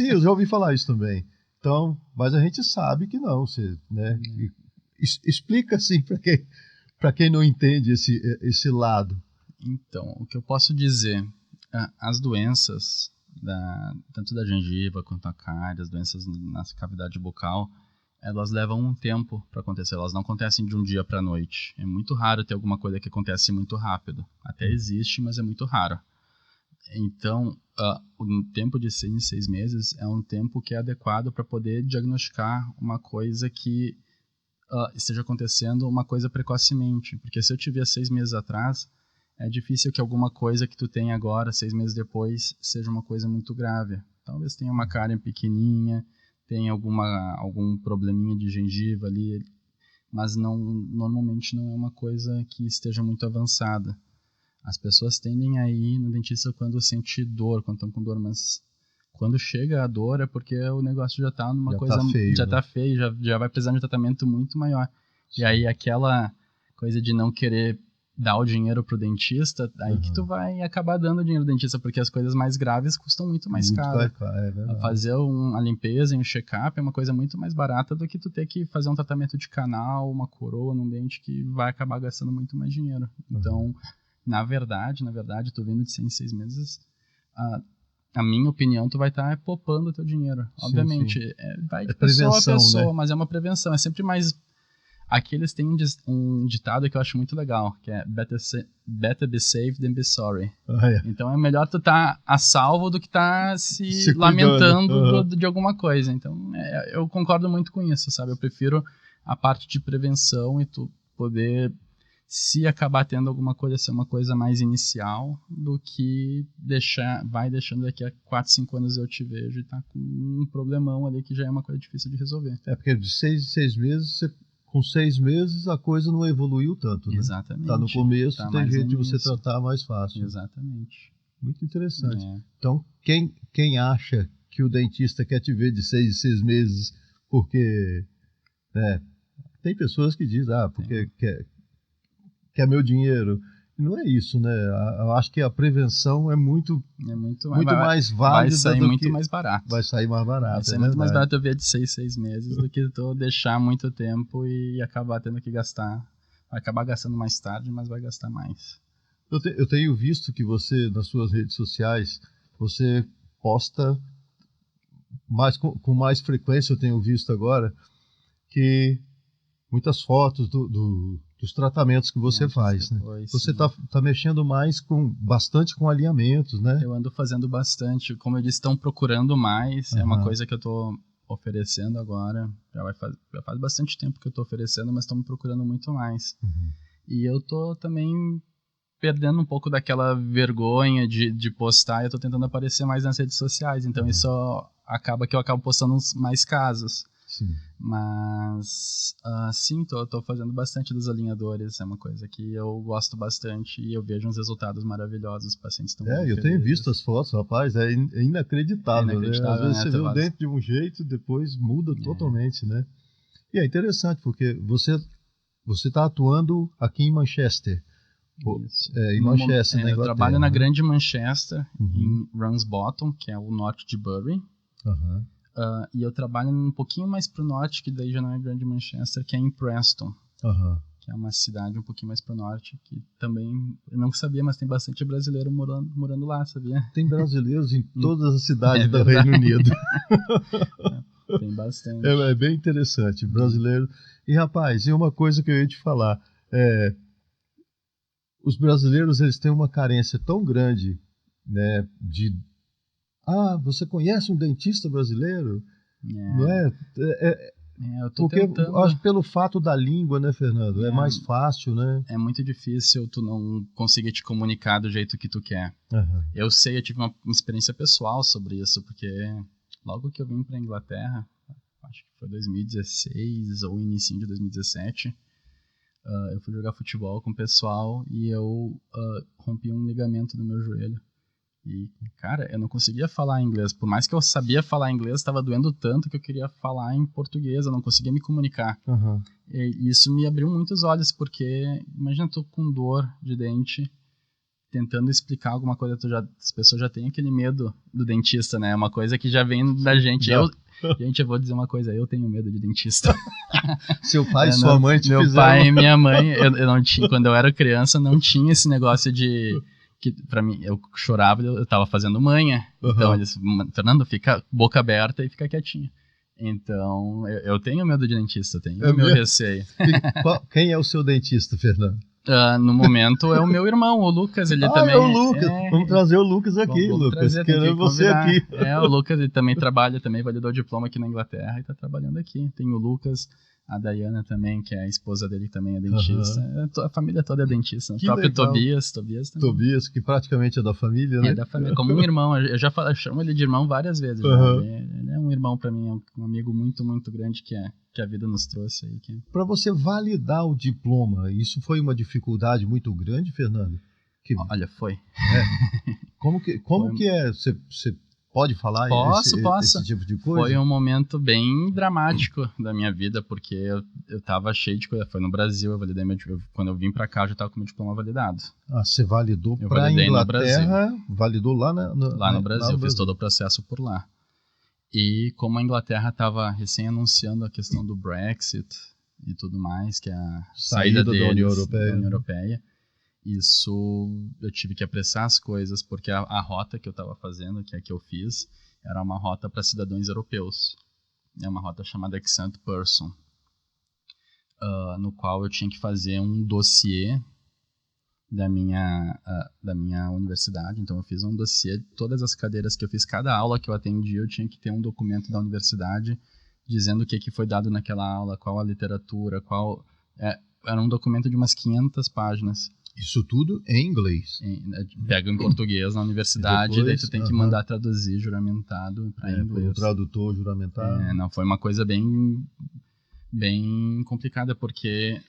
Eu já ouvi falar isso também. Então, mas a gente sabe que não, né? Explica assim para quem não entende esse lado. Então, o que eu posso dizer, as doenças, tanto da gengiva quanto a cárie, as doenças na cavidade bucal, elas levam um tempo para acontecer, elas não acontecem de um dia para a noite. É muito raro ter alguma coisa que acontece muito rápido. Até existe, mas é muito raro. Então, o tempo de 6 em 6 meses é um tempo que é adequado para poder diagnosticar uma coisa que esteja acontecendo, uma coisa precocemente. Porque se eu te ver 6 meses atrás, é difícil que alguma coisa que tu tem agora, 6 meses depois, seja uma coisa muito grave. Talvez tenha uma cárie pequenininha, tenha algum probleminha de gengiva ali, mas normalmente não é uma coisa que esteja muito avançada. As pessoas tendem a ir no dentista quando sentem dor, quando estão com dor, mas quando chega a dor é porque o negócio já está numa coisa... Tá feio, já vai precisar de um tratamento muito maior. Sim. E aí aquela coisa de não querer dar o dinheiro pro dentista, aí que tu vai acabar dando dinheiro pro dentista, porque as coisas mais graves custam muito mais caro. Fazer a limpeza e um check-up é uma coisa muito mais barata do que tu ter que fazer um tratamento de canal, uma coroa num dente que vai acabar gastando muito mais dinheiro. Então... Na verdade, tu vindo de 6 em 6 meses, a minha opinião, tu vai estar poupando o teu dinheiro. Sim, obviamente, sim. Vai de pessoa a pessoa, né? Mas é uma prevenção. É sempre mais... Aqui eles têm um ditado que eu acho muito legal, que é better be safe than be sorry. Então é melhor tu estar a salvo do que estar se lamentando de alguma coisa. Então eu concordo muito com isso, sabe? Eu prefiro a parte de prevenção e tu poder... Se acabar tendo alguma coisa, ser uma coisa mais inicial do que vai deixando daqui a 4, 5 anos eu te vejo e tá com um problemão ali que já é uma coisa difícil de resolver. Porque de 6 em 6 meses, com 6 meses a coisa não evoluiu tanto, né? Exatamente. Tá no começo, tem jeito de você tratar mais fácil. Exatamente. Muito interessante. Então, quem acha que o dentista quer te ver de 6 em 6 meses porque tem pessoas que dizem, porque quer meu dinheiro. Não é isso, né? Eu acho que a prevenção é muito mais válida. Vai sair muito mais barato. Vai sair mais barato. Vai sair muito mais barato eu ver de 6 meses do que tu deixar muito tempo e acabar tendo que gastar. Vai acabar gastando mais tarde, mas vai gastar mais. Eu tenho visto que você, nas suas redes sociais, você posta com mais frequência, eu tenho visto agora, que muitas fotos dos tratamentos que você faz, né? Você tá mexendo bastante com alinhamentos, né? Eu ando fazendo bastante. Como eu disse, estão procurando mais. É uma coisa que eu tô oferecendo agora. Já faz bastante tempo que eu tô oferecendo, mas estão me procurando muito mais. E eu tô também perdendo um pouco daquela vergonha de postar. Eu tô tentando aparecer mais nas redes sociais. Então isso acaba que eu acabo postando mais casos. Sim. Mas, sim, tô fazendo bastante dos alinhadores, é uma coisa que eu gosto bastante e eu vejo uns resultados maravilhosos, os pacientes estão muito eu tenho visto as fotos, rapaz, é inacreditável, né? Às vezes você vê o dente de um jeito e depois muda totalmente, né? E é interessante, porque você está atuando aqui em Manchester. Isso. Em Manchester, na Inglaterra. Eu trabalho na Grande Manchester, em Ramsbottom, que é o norte de Bury. E eu trabalho um pouquinho mais pro norte, que daí já não é Grande Manchester, que é em Preston, que é uma cidade um pouquinho mais pro norte, que também, eu não sabia, mas tem bastante brasileiro morando lá, sabia? Tem brasileiros em todas as cidades do Reino Unido. Tem bastante. É bem interessante, brasileiro. E, rapaz, e uma coisa que eu ia te falar, os brasileiros, eles têm uma carência tão grande, né, você conhece um dentista brasileiro? Não é? Eu tô porque tentando. acho que pelo fato da língua, né, Fernando? É mais fácil, né? É muito difícil tu não conseguir te comunicar do jeito que tu quer. Eu tive uma experiência pessoal sobre isso, porque logo que eu vim pra Inglaterra, acho que foi 2016 ou início de 2017, eu fui jogar futebol com o pessoal e eu rompi um ligamento no meu joelho. E, cara, eu não conseguia falar inglês. Por mais que eu sabia falar inglês, estava doendo tanto que eu queria falar em português. Eu não conseguia me comunicar. E isso me abriu muitos olhos, porque imagina tu com dor de dente, tentando explicar alguma coisa. As pessoas já têm aquele medo do dentista, né? É uma coisa que já vem da gente. Gente, eu vou dizer uma coisa. Eu tenho medo de dentista. Seu pai e sua mãe te fizeram... Meu pai e minha mãe, eu não tinha, quando eu era criança, não tinha esse negócio de... que pra mim, eu chorava, eu tava fazendo manha. Então eles, Fernando, fica boca aberta e fica quietinho. Então, eu tenho medo de dentista, tenho meu receio. Quem é o seu dentista, Fernando? No momento é o meu irmão, o Lucas, ele também... é o Lucas, vamos trazer o Lucas aqui, Lucas, querendo você aqui. O Lucas, ele também trabalha, também validou o diploma aqui na Inglaterra e tá trabalhando aqui. Tem o Lucas, a Dayana também, que é a esposa dele, também é dentista. A família toda é dentista. O próprio legal. Tobias também. Tobias, que praticamente é da família, né? É da família, como um irmão. Eu chamo ele de irmão várias vezes. Ele é um irmão para mim, um amigo muito, muito grande que a vida nos trouxe aí. Para você validar o diploma, isso foi uma dificuldade muito grande, Fernando? Olha, foi. Como que é? Você pode falar Posso. esse tipo de coisa? Foi um momento bem dramático da minha vida, porque eu tava cheio de coisa. Foi no Brasil, eu validei quando eu vim pra cá, eu já tava com meu diploma validado. Você validou pra Inglaterra? Validou lá no Brasil? Eu fiz todo o processo por lá. E como a Inglaterra tava recém anunciando a questão do Brexit e tudo mais, que é a saída deles, da União Europeia, isso eu tive que apressar as coisas, porque a rota que eu estava fazendo, que é a que eu fiz, era uma rota para cidadãos europeus. É uma rota chamada Exempt Person, no qual eu tinha que fazer um dossiê da minha universidade. Então eu fiz um dossiê de todas as cadeiras que eu fiz, cada aula que eu atendi, eu tinha que ter um documento da universidade dizendo o que foi dado naquela aula, qual a literatura, era um documento de umas 500 páginas. Isso tudo em inglês. Pega em português na universidade, depois, daí tu tem que mandar traduzir juramentado para inglês. O tradutor juramentado. Não, foi uma coisa bem, bem complicada, porque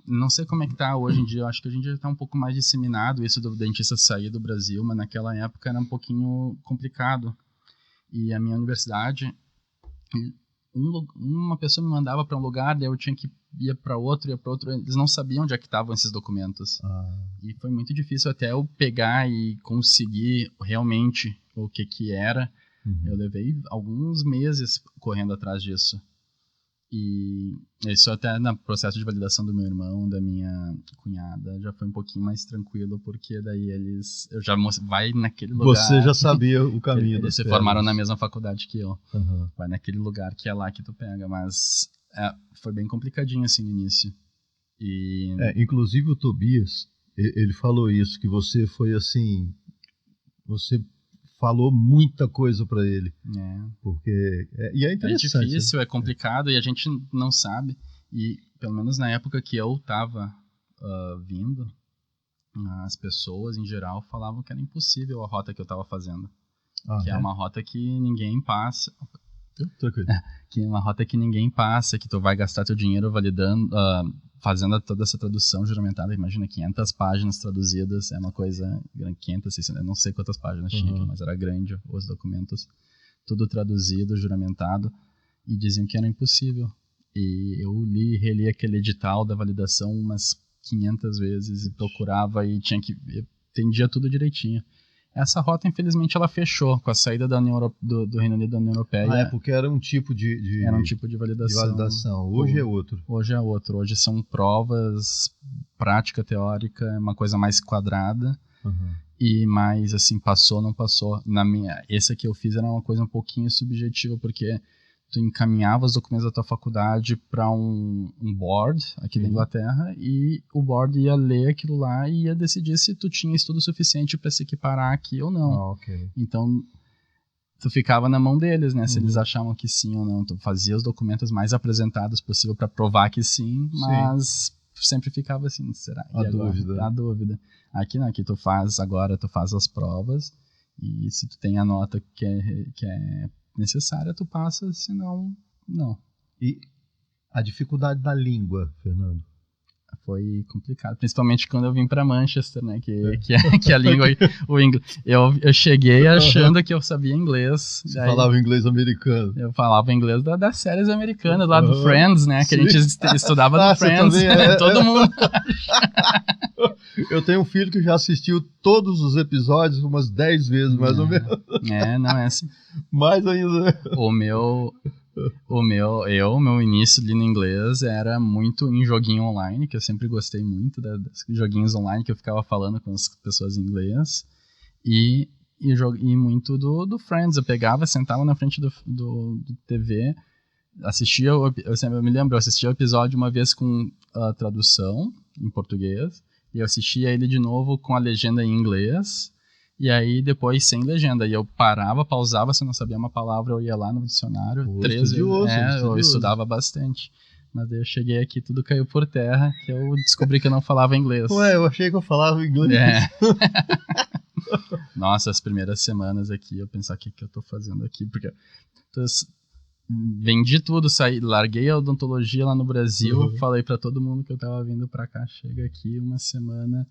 não sei como é que tá hoje em dia, eu acho que hoje em dia tá um pouco mais disseminado isso do dentista sair do Brasil, mas naquela época era um pouquinho complicado. E a minha universidade, uma pessoa me mandava para um lugar, daí eu tinha que ir para outro, eles não sabiam onde é que estavam esses documentos. E foi muito difícil até eu pegar e conseguir realmente o que era. Eu levei alguns meses correndo atrás disso. E isso até no processo de validação do meu irmão, da minha cunhada, já foi um pouquinho mais tranquilo, porque daí eu já vai naquele lugar. Você já sabia o caminho. Eles se formaram na mesma faculdade que eu. Vai naquele lugar que é lá que tu pega, mas foi bem complicadinho assim no início. Inclusive o Tobias, ele falou isso, que você foi assim, você falou muita coisa para ele. Porque e é interessante. É difícil, é complicado e a gente não sabe. E pelo menos na época que eu tava vindo, as pessoas em geral falavam que era impossível a rota que eu tava fazendo. Que é uma rota que ninguém passa. Que é uma rota que ninguém passa, que tu vai gastar teu dinheiro validando, fazendo toda essa tradução juramentada. Imagina, 500 páginas traduzidas, é uma coisa, 500, 600, eu não sei quantas páginas tinha, mas era grande os documentos, tudo traduzido, juramentado, e diziam que era impossível. E eu li e reli aquele edital da validação umas 500 vezes, e procurava e entendia tudo direitinho. Essa rota, infelizmente, ela fechou com a saída da do Reino Unido da União Europeia. Porque era um tipo era um tipo de validação. Hoje é outro. Hoje é outro. Hoje são provas, prática teórica, uma coisa mais quadrada. E mais, assim, passou, não passou. Esse que eu fiz era uma coisa um pouquinho subjetiva, porque tu encaminhava os documentos da tua faculdade para um board aqui da Inglaterra, e o board ia ler aquilo lá e ia decidir se tu tinha estudo suficiente para se equiparar aqui ou não. Então, tu ficava na mão deles, né? Se eles achavam que sim ou não. Tu fazia os documentos mais apresentados possível para provar que sim, mas sempre ficava assim, será? A dúvida. Aqui não, aqui tu faz as provas, e se tu tem a nota que é necessária, tu passa, senão, não. E a dificuldade da língua, Fernando? Foi complicado, principalmente quando eu vim para Manchester, né, que a língua, o inglês, eu cheguei achando que eu sabia inglês. Você falava inglês americano? Eu falava inglês das séries americanas, lá do Friends, né, que a gente estudava do Friends, todo mundo. Eu tenho um filho que já assistiu todos os episódios umas 10 vezes, mais ou menos. Não é assim. Mais ainda. O meu início ali no inglês era muito em joguinho online, que eu sempre gostei muito dos joguinhos online, que eu ficava falando com as pessoas em inglês, e muito do Friends. Eu pegava, sentava na frente do TV, assistia, eu me lembro, eu assistia o episódio uma vez com a tradução em português, e eu assistia ele de novo com a legenda em inglês, e aí depois sem legenda. E eu parava, pausava, se eu não sabia uma palavra, eu ia lá no dicionário. Eu estudava bastante. Mas daí eu cheguei aqui, tudo caiu por terra, que eu descobri que eu não falava inglês. Eu achei que eu falava inglês. Nossa, as primeiras semanas aqui, eu pensava, o que eu tô fazendo aqui? Porque vendi tudo, larguei a odontologia lá no Brasil, falei pra todo mundo que eu tava vindo pra cá, chega aqui uma semana,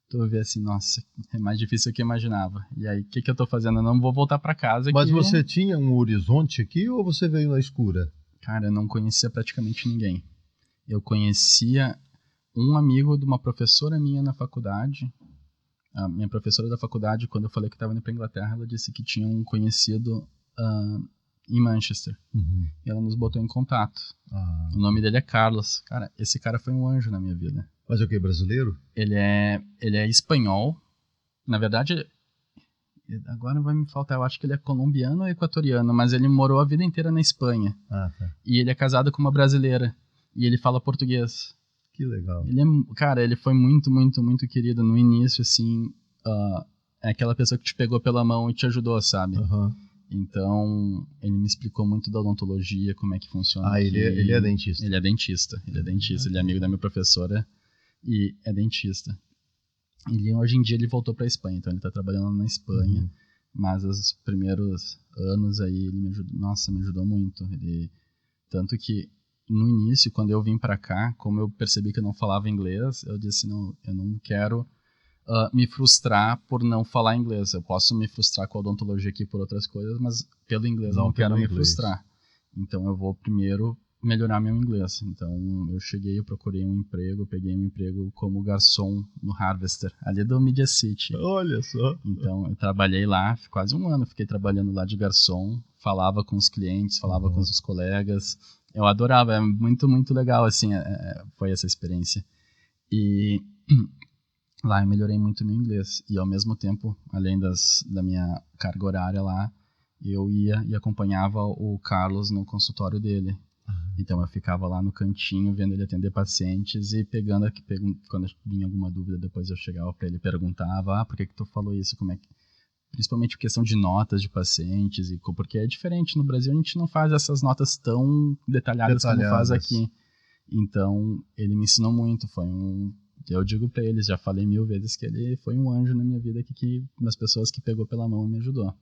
tu vê assim, nossa, é mais difícil do que eu imaginava. E aí, o que eu tô fazendo? Eu não vou voltar pra casa. Mas você tinha um horizonte aqui ou você veio na escura? Cara, eu não conhecia praticamente ninguém. Eu conhecia um amigo de uma professora minha na faculdade. A minha professora da faculdade, quando eu falei que estava indo pra Inglaterra, ela disse que tinha um conhecido em Manchester. E ela nos botou em contato. O nome dele é Carlos. Cara, esse cara foi um anjo na minha vida. Mas é o quê? Brasileiro? Ele é espanhol. Na verdade, agora vai me faltar, eu acho que ele é colombiano ou equatoriano, mas ele morou a vida inteira na Espanha. Tá. E ele é casado com uma brasileira. E ele fala português. Que legal. Ele foi muito, muito, muito querido no início, assim. É aquela pessoa que te pegou pela mão e te ajudou, sabe? Então, ele me explicou muito da odontologia, como é que funciona. Ele é dentista. Ele é dentista. Ele é amigo da minha professora e é dentista. Hoje em dia ele voltou para a Espanha, então ele está trabalhando na Espanha, mas os primeiros anos aí ele me ajudou muito. Tanto que no início, quando eu vim para cá, como eu percebi que eu não falava inglês, eu disse, não, eu não quero me frustrar por não falar inglês. Eu posso me frustrar com a odontologia aqui por outras coisas, mas pelo inglês eu não quero me frustrar. Então eu vou primeiro melhorar meu inglês. Então eu procurei um emprego, eu peguei um emprego como garçom no Harvester, ali do Media City. Olha só. Então eu trabalhei lá, quase um ano, fiquei trabalhando lá de garçom, falava com os clientes, falava com os colegas. Eu adorava, é muito, muito legal, assim, foi essa experiência. E lá eu melhorei muito meu inglês. E ao mesmo tempo, além da minha carga horária lá, eu ia e acompanhava o Carlos no consultório dele. Então eu ficava lá no cantinho vendo ele atender pacientes e quando vinha alguma dúvida, depois eu chegava para ele e perguntava, por que tu falou isso, como é que... Principalmente questão de notas de pacientes, porque é diferente, no Brasil a gente não faz essas notas tão detalhadas como faz aqui. Então ele me ensinou muito, eu digo para eles, já falei 1000 vezes que ele foi um anjo na minha vida, que umas pessoas que pegou pela mão e me ajudou.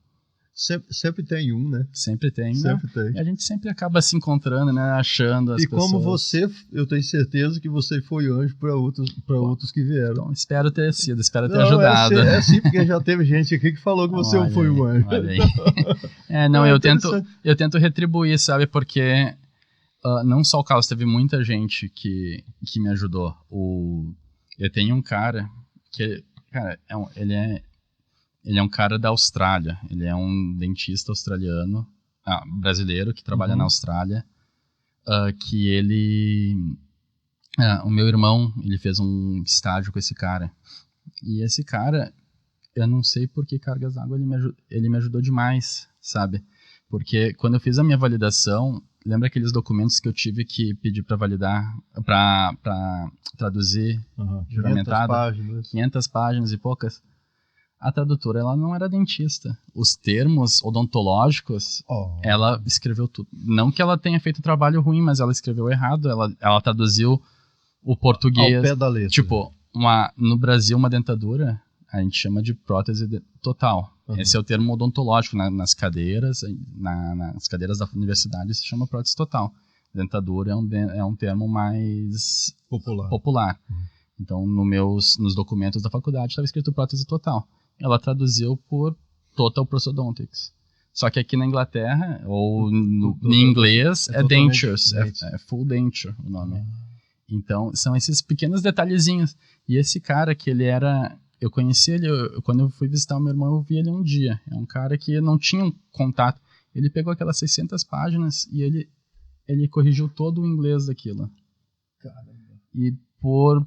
Sempre tem um, né? Sempre tem, sempre né? tem. E a gente sempre acaba se encontrando, né? Achando as pessoas. E como você, eu tenho certeza que você foi anjo para outros que vieram. Então, espero ter ajudado. É sim, porque já teve gente aqui que falou que você foi um anjo. Olha aí. Eu tento retribuir, sabe? Porque não só o Carlos, teve muita gente que me ajudou. Eu tenho um cara que, cara, ele é um cara da Austrália. Ele é um dentista australiano, brasileiro, que trabalha na Austrália. Que ele... o meu irmão, ele fez um estágio com esse cara. E esse cara, eu não sei por que cargas d'água ele me ajudou demais, sabe? Porque quando eu fiz a minha validação, lembra aqueles documentos que eu tive que pedir para validar, para traduzir, juramentado? 500 páginas e poucas. A tradutora, ela não era dentista. Os termos odontológicos, ela escreveu tudo. Não que ela tenha feito trabalho ruim, mas ela escreveu errado. Ela traduziu o português. Ao pé da letra. Tipo, no Brasil, uma dentadura, a gente chama de prótese total. Esse é o termo odontológico. Nas cadeiras, nas cadeiras da universidade, se chama prótese total. Dentadura é um termo mais popular. Então, nos documentos da faculdade, estava escrito prótese total. Ela traduziu por Total Prosthodontics. Só que aqui na Inglaterra, ou em inglês, é dentures. É full denture o nome. Então, são esses pequenos detalhezinhos. E esse cara que ele era... Eu conheci ele, quando eu fui visitar o meu irmão, eu vi ele um dia. É um cara que não tinha um contato. Ele pegou aquelas 600 páginas e ele corrigiu todo o inglês daquilo. Caramba. E por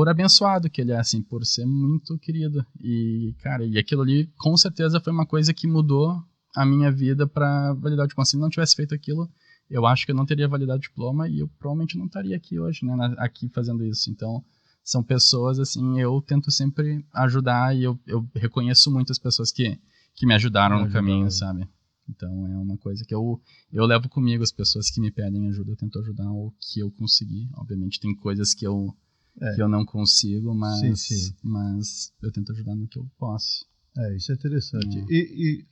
abençoado que ele é, assim, por ser muito querido. E, cara, aquilo ali, com certeza, foi uma coisa que mudou a minha vida para validar o diploma. Se não tivesse feito aquilo, eu acho que eu não teria validado o diploma e eu provavelmente não estaria aqui hoje, né, aqui fazendo isso. Então, são pessoas, assim, eu tento sempre ajudar e eu reconheço muitas pessoas que me ajudaram no caminho, sabe? Então, é uma coisa que eu levo comigo, as pessoas que me pedem ajuda, eu tento ajudar o que eu conseguir. Obviamente, tem coisas que eu não consigo, mas eu tento ajudar no que eu posso. Isso é interessante. E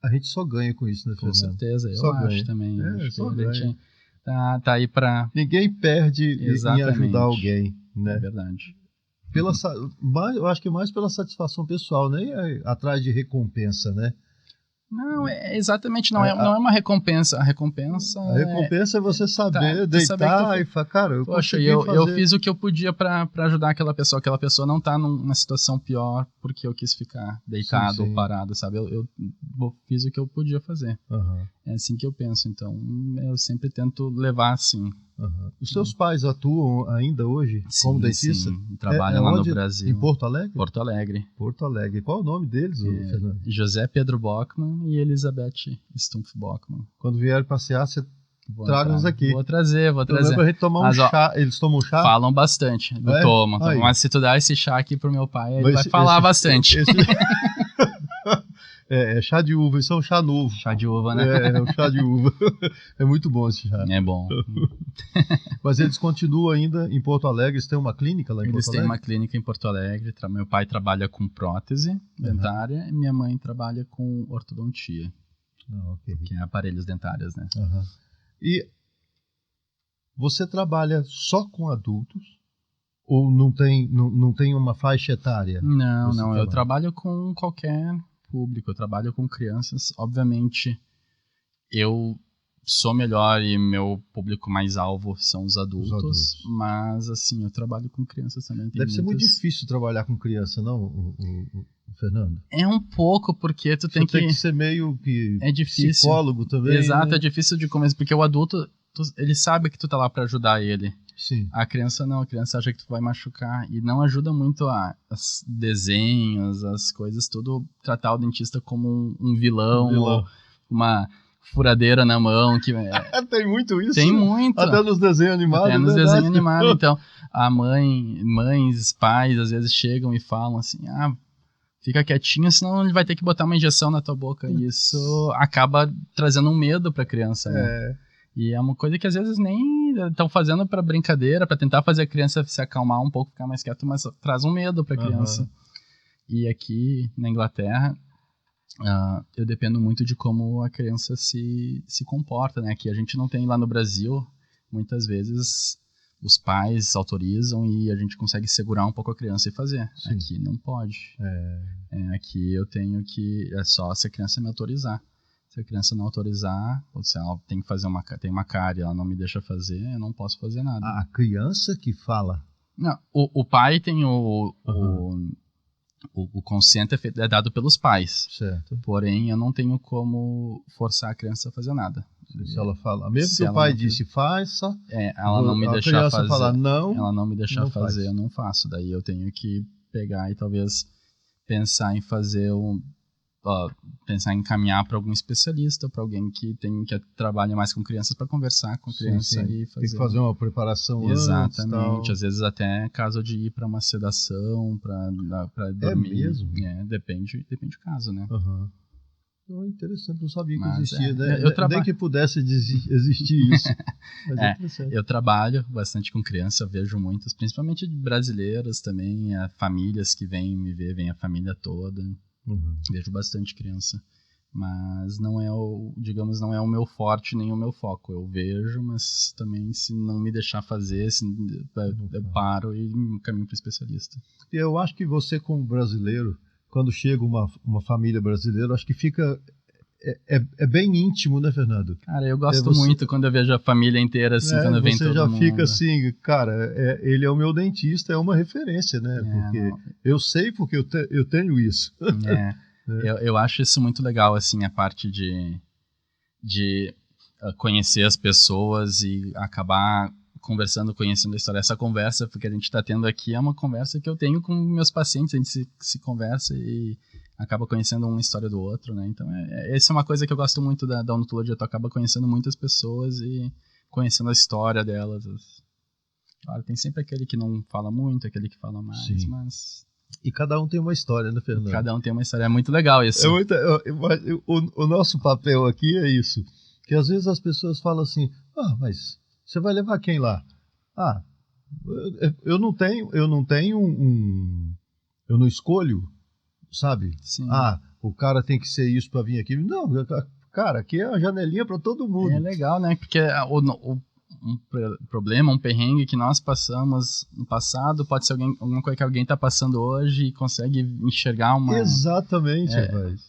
a gente só ganha com isso, né, Fernando? Com certeza, eu acho também. Só ganha. A gente tá aí para... Ninguém perde em ajudar alguém, né? É verdade. Eu acho que mais pela satisfação pessoal, nem atrás de recompensa, né? Não, exatamente, não é uma recompensa. A recompensa é você saber deitar e falar, cara, eu consegui fazer. Eu fiz o que eu podia para ajudar aquela pessoa. Aquela pessoa não tá numa situação pior porque eu quis ficar deitado ou parado, sabe? Eu fiz o que eu podia fazer. É assim que eu penso. Então, eu sempre tento levar assim. Os seus pais atuam ainda hoje como dentista? Sim, trabalham lá no Brasil. Em Porto Alegre? Porto Alegre. Porto Alegre. Qual é o nome deles, Fernando? José Pedro Bockman e Elizabeth Stumpf Bockman. Quando vierem passear, você traga-nos aqui. Vou trazer. Lembra a gente tomar um chá. Eles tomam chá? Falam bastante. Tomam. Mas se tu dar esse chá aqui pro meu pai, ele vai falar bastante. É chá de uva, isso é um chá novo. Chá de uva, né? É um chá de uva. É muito bom esse chá. É bom. Mas eles continuam ainda em Porto Alegre, eles têm uma clínica lá em Porto Alegre? Eles têm uma clínica em Porto Alegre. Meu pai trabalha com prótese dentária e minha mãe trabalha com ortodontia. Que é aparelhos dentários, né? E você trabalha só com adultos? Ou não tem uma faixa etária? Não. Eu trabalho com qualquer público, eu trabalho com crianças. Obviamente, eu sou melhor e meu público mais alvo são os adultos. Mas, assim, eu trabalho com crianças também. Deve ser muito difícil trabalhar com criança, não, o Fernando? É um pouco, porque tu tem que ser meio que psicólogo também. Exato, né? É difícil de começar, porque o adulto, ele sabe que tu tá lá pra ajudar ele. Sim. A criança não, a criança acha que tu vai machucar. E não ajuda muito os desenhos, as coisas, tudo tratar o dentista como um vilão. Ou uma furadeira na mão. Tem muito isso. Tem muito. Até nos desenhos animados. Até nos desenhos animados. Então, mães, pais, às vezes chegam e falam assim, fica quietinho, senão ele vai ter que botar uma injeção na tua boca. E isso acaba trazendo um medo pra criança, né? E é uma coisa que às vezes nem estão fazendo pra brincadeira, pra tentar fazer a criança se acalmar um pouco, ficar mais quieto, mas traz um medo pra criança. E aqui na Inglaterra, eu dependo muito de como a criança se comporta, né? Que a gente não tem lá no Brasil, muitas vezes os pais autorizam e a gente consegue segurar um pouco a criança e fazer. Sim. Aqui não pode. Aqui eu tenho que... É só se a criança me autorizar. Se a criança não autorizar, ou se ela tem que fazer tem uma cárie e ela não me deixa fazer, eu não posso fazer nada. A criança que fala? Não, o pai tem o consent é dado pelos pais. Certo. Porém, eu não tenho como forçar a criança a fazer nada. Se ela fala, mesmo que o pai disse faça, ela não me deixar criança fazer. Fala, não, ela não me deixar fazer, faz. Eu não faço. Daí eu tenho que pegar e talvez pensar em fazer pensar em encaminhar para algum especialista, para alguém que trabalha mais com crianças, para conversar com a criança. Sim. E fazer... Tem que fazer uma preparação Exatamente. antes, Às vezes até caso de ir para uma sedação, para dormir. É mesmo? Depende do caso, né? Interessante, não sabia que existia, né? Nem que pudesse existir isso. Mas é interessante. Eu trabalho bastante com criança, vejo muitas, principalmente de brasileiras também, famílias que vêm me ver, vem a família toda. Vejo bastante criança, mas não é o meu forte nem o meu foco. Eu vejo, mas também se não me deixar fazer, eu paro e caminho para o especialista. Eu acho que você, como brasileiro, quando chega uma família brasileira, acho que fica é bem íntimo, né, Fernando? Cara, eu gosto muito quando eu vejo a família inteira assim, quando vem todo mundo. Você já fica assim, cara, ele é o meu dentista, é uma referência, né? Eu sei porque eu tenho isso. Eu acho isso muito legal, assim, a parte de conhecer as pessoas e acabar conhecendo a história. Essa conversa que a gente está tendo aqui é uma conversa que eu tenho com meus pacientes, a gente se conversa e acaba conhecendo uma história do outro, né? Então, essa é uma coisa que eu gosto muito da odontologia, tu acaba conhecendo muitas pessoas e conhecendo a história delas. Claro, tem sempre aquele que não fala muito, aquele que fala mais, Sim. Mas... E cada um tem uma história, né, Fernando? Cada um tem uma história, é muito legal isso. O nosso papel aqui é isso, que às vezes as pessoas falam assim, mas você vai levar quem lá? Eu não escolho, sabe? Sim. O cara tem que ser isso para vir aqui. Não, cara, aqui é a janelinha para todo mundo. É legal, né? Porque um problema, um perrengue que nós passamos no passado pode ser alguma coisa que alguém está passando hoje e consegue enxergar uma... Exatamente,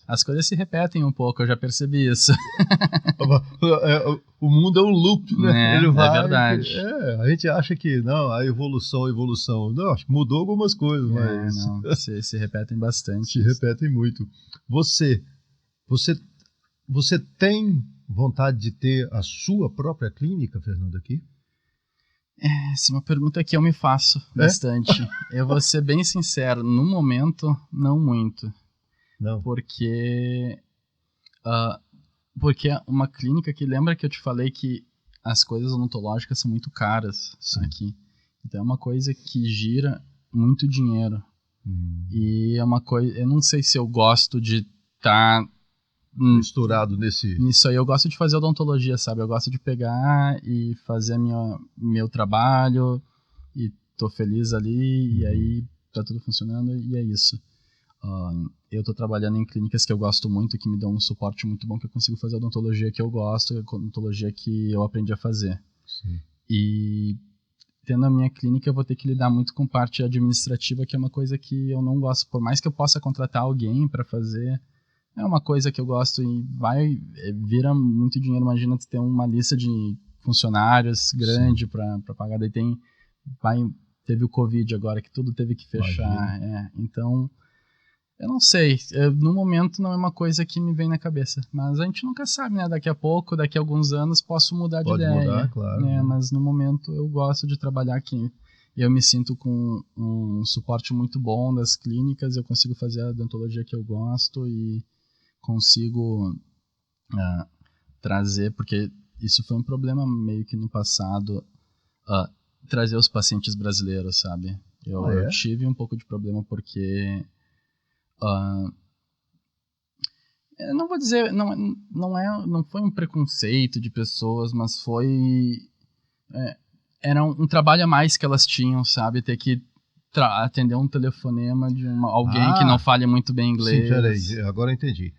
as coisas se repetem um pouco, eu já percebi isso. O mundo é um loop, né? Ele vai, é verdade. A gente acha que não, a evolução. Não, acho que mudou algumas coisas, mas... Não, se repetem bastante. Se repetem muito. Você tem vontade de ter a sua própria clínica, Fernando, aqui? Essa é uma pergunta que eu me faço bastante. Eu vou ser bem sincero, no momento, não muito. Não. Porque é uma clínica que, lembra que eu te falei que as coisas odontológicas são muito caras. Sim. Aqui. Então é uma coisa que gira muito dinheiro. E é uma coisa, eu não sei se eu gosto de estar... misturado nisso aí. Eu gosto de fazer odontologia, sabe? Eu gosto de pegar e fazer meu trabalho e tô feliz ali e aí tá tudo funcionando e é isso. Eu tô trabalhando em clínicas que eu gosto muito, que me dão um suporte muito bom, que eu consigo fazer a odontologia que eu gosto, a odontologia que eu aprendi a fazer. Sim. E tendo a minha clínica, eu vou ter que lidar muito com parte administrativa, que é uma coisa que eu não gosto. Por mais que eu possa contratar alguém para fazer É uma coisa que eu gosto e vira muito dinheiro. Imagina tu ter uma lista de funcionários grande para pagar. Daí teve o Covid agora, que tudo teve que fechar. Então, eu não sei. No momento não é uma coisa que me vem na cabeça. Mas a gente nunca sabe, né? Daqui a pouco, daqui a alguns anos, posso mudar de ideia. Pode mudar, claro. Né? Mas no momento eu gosto de trabalhar aqui. Eu me sinto com um suporte muito bom das clínicas. Eu consigo fazer a odontologia que eu gosto e consigo trazer, porque isso foi um problema meio que no passado, trazer os pacientes brasileiros, sabe? Eu tive um pouco de problema porque eu não vou dizer, não foi um preconceito de pessoas, mas era um trabalho a mais que elas tinham, sabe? Ter que atender um telefonema de alguém que não fale muito bem inglês. Sim, peraí, agora eu entendi.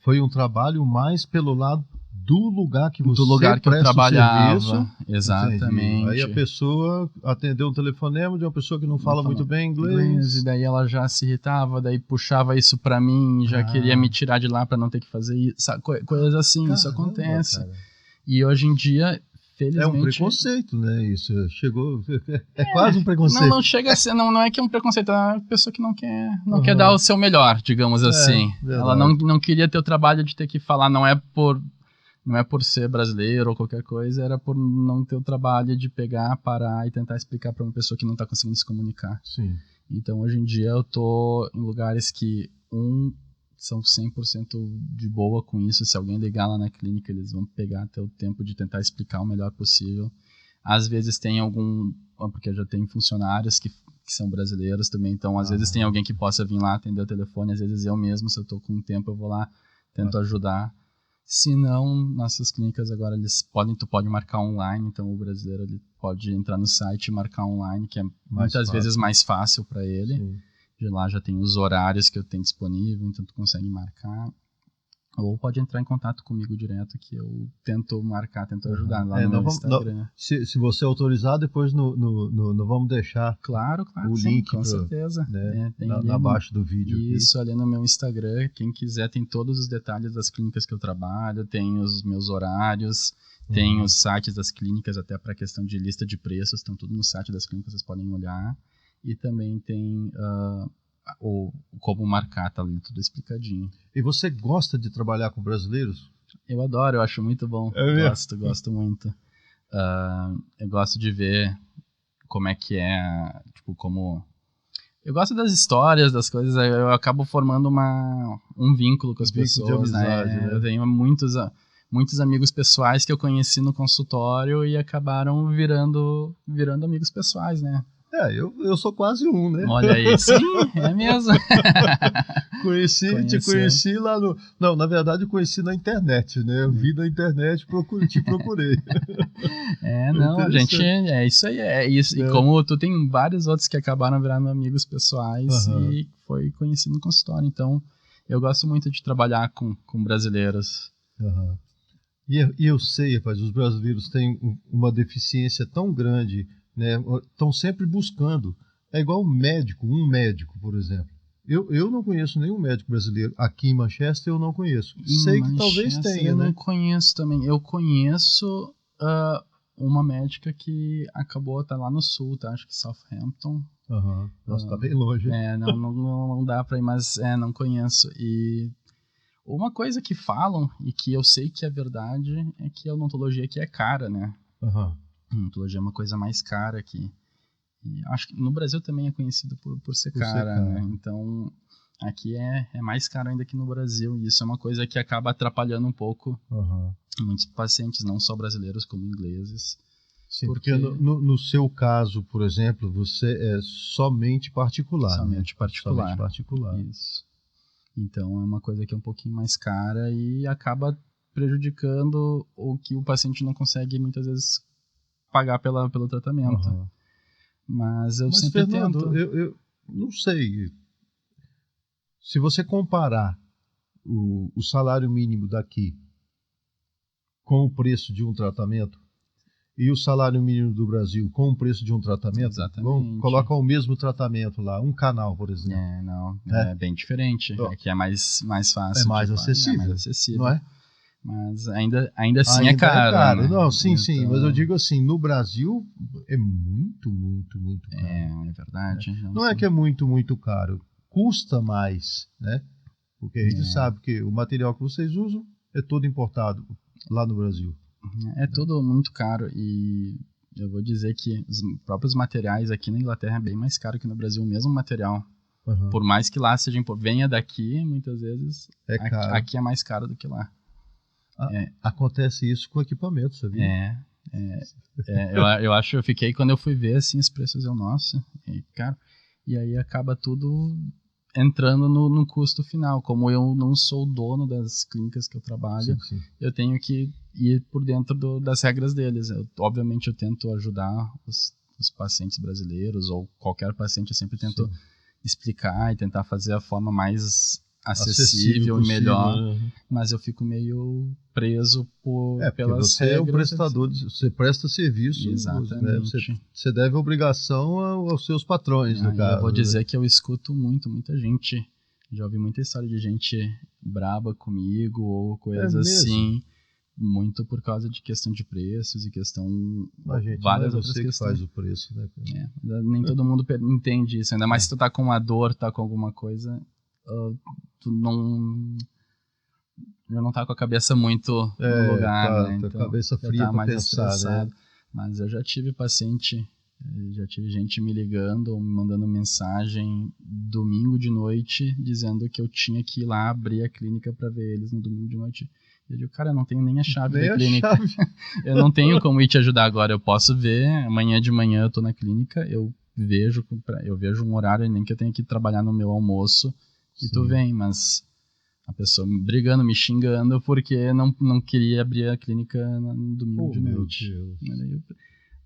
Foi um trabalho mais pelo lado do lugar que você que eu trabalhava. Serviço, exatamente. Entendi. Aí a pessoa atendeu um telefonema de uma pessoa que não fala muito bem inglês. E daí ela já se irritava, daí puxava isso pra mim, já queria me tirar de lá pra não ter que fazer isso. Coisas assim, caramba, isso acontece. Cara. E hoje em dia, felizmente... É um preconceito, né? Isso chegou... É quase um preconceito. Não chega a ser... Não é que é um preconceito, é uma pessoa que não quer dar o seu melhor, digamos assim. Verdade. Ela não queria ter o trabalho de ter que falar, não é por ser brasileiro ou qualquer coisa, era por não ter o trabalho de pegar, parar e tentar explicar para uma pessoa que não está conseguindo se comunicar. Sim. Então, hoje em dia, eu tô em lugares que, são 100% de boa com isso. Se alguém ligar lá na clínica, eles vão pegar até o tempo de tentar explicar o melhor possível. Às vezes tem porque eu já tenho funcionários que são brasileiros também, então às vezes tem alguém que possa vir lá atender o telefone, às vezes eu mesmo, se eu tô com tempo, eu vou lá, tento ajudar. Se não, nossas clínicas agora tu pode marcar online, então o brasileiro ele pode entrar no site e marcar online, que é muitas vezes mais fácil para ele. Sim. De lá já tem os horários que eu tenho disponível, então tu consegue marcar. Ou pode entrar em contato comigo direto, que eu tento ajudar lá no meu Instagram. Se você autorizar, depois não vamos deixar claro, o sim, link com certeza. Né, abaixo do vídeo. Isso, ali no meu Instagram, quem quiser tem todos os detalhes das clínicas que eu trabalho, tem os meus horários, tem os sites das clínicas, até para questão de lista de preços, estão tudo no site das clínicas, vocês podem olhar. E também tem... como marcar, tá ali tudo explicadinho. E você gosta de trabalhar com brasileiros? Eu adoro, eu acho muito bom. Gosto muito. Eu gosto de ver como é que é, tipo, como... Eu gosto das histórias, das coisas, eu acabo formando um vínculo com as pessoas. De amizade, né? Eu tenho muitos amigos pessoais que eu conheci no consultório e acabaram virando amigos pessoais, né? Eu sou quase um, né? Olha aí, sim, é mesmo. Te conheci lá no... Não, na verdade eu conheci na internet, né? Eu vi na internet, te procurei. Não, gente, é isso aí, é isso. E como tu tem vários outros que acabaram virando amigos pessoais e foi conhecido no consultório, então eu gosto muito de trabalhar com brasileiros. E eu sei, rapaz, os brasileiros têm uma deficiência tão grande, né? Estão sempre buscando. É igual um médico, por exemplo. Eu não conheço nenhum médico brasileiro. Aqui em Manchester eu não conheço. Sei que talvez tenha, eu né? não conheço também. Eu conheço uma médica que acabou, tá lá no sul, tá? Acho que Southampton. Nossa, tá bem longe. Não dá pra ir, mas não conheço. E uma coisa que falam, e que eu sei que é verdade, é que a odontologia aqui é cara, né? A odontologia é uma coisa mais cara aqui. E acho que no Brasil também é conhecido por ser cara, né? Então, aqui é mais caro ainda que no Brasil. E isso é uma coisa que acaba atrapalhando um pouco muitos pacientes, não só brasileiros, como ingleses. Sim, porque no seu caso, por exemplo, você é somente particular. Somente particular. Isso. Então, é uma coisa que é um pouquinho mais cara e acaba prejudicando o que o paciente não consegue, muitas vezes, pagar pelo tratamento. Mas sempre Fernando, tento. Eu não sei. Se você comparar o salário mínimo daqui com o preço de um tratamento, e o salário mínimo do Brasil com o preço de um tratamento? Exatamente. Coloca o mesmo tratamento lá, um canal, por exemplo. Não, é bem diferente. Aqui é mais fácil. É mais acessível. É mais acessível. Não é? Mas ainda assim é caro. É caro. Né? Não, sim, então, sim. Mas eu digo assim, no Brasil é muito, muito, muito caro. É verdade. Não é que é muito, muito caro. Custa mais, né? Porque a gente sabe que o material que vocês usam é todo importado lá no Brasil. É tudo muito caro e eu vou dizer que os próprios materiais aqui na Inglaterra é bem mais caro que no Brasil, o mesmo material. Uhum. Por mais que lá venha daqui, muitas vezes é caro. Aqui é mais caro do que lá. Acontece isso com equipamento, sabia? Eu fiquei, quando eu fui ver assim, os preços, nossa, caro. E aí acaba tudo entrando no custo final. Como eu não sou o dono das clínicas que eu trabalho, sim. Eu tenho que ir por dentro das regras deles. Obviamente eu tento ajudar os pacientes brasileiros, ou qualquer paciente, eu sempre tento explicar e tentar fazer a forma mais acessível e melhor, mas eu fico meio preso pelas você regras. É o prestador, você presta serviço. Exatamente. Né? Você deve obrigação aos seus patrões, no caso. Eu vou dizer que eu escuto muita gente. Já ouvi muita história de gente braba comigo ou coisa assim, muito por causa de questão de preços e questão várias outras você questões. Que faz o preço, né? Nem todo mundo entende isso, ainda mais se tu tá com uma dor, tá com alguma coisa, tu já não tá com a cabeça muito no lugar, né? Então, então, cabeça fria para pensar, né? Mas eu já tive paciente, já tive gente me ligando ou me mandando mensagem domingo de noite dizendo que eu tinha que ir lá abrir a clínica para ver eles no domingo de noite. Eu digo, cara, eu não tenho nem a chave da clínica. Eu não tenho como ir te ajudar agora. Eu posso ver, amanhã de manhã eu tô na clínica, eu vejo um horário, nem que eu tenha que trabalhar no meu almoço, e tu vem, mas a pessoa me brigando, me xingando porque não queria abrir a clínica no domingo de noite.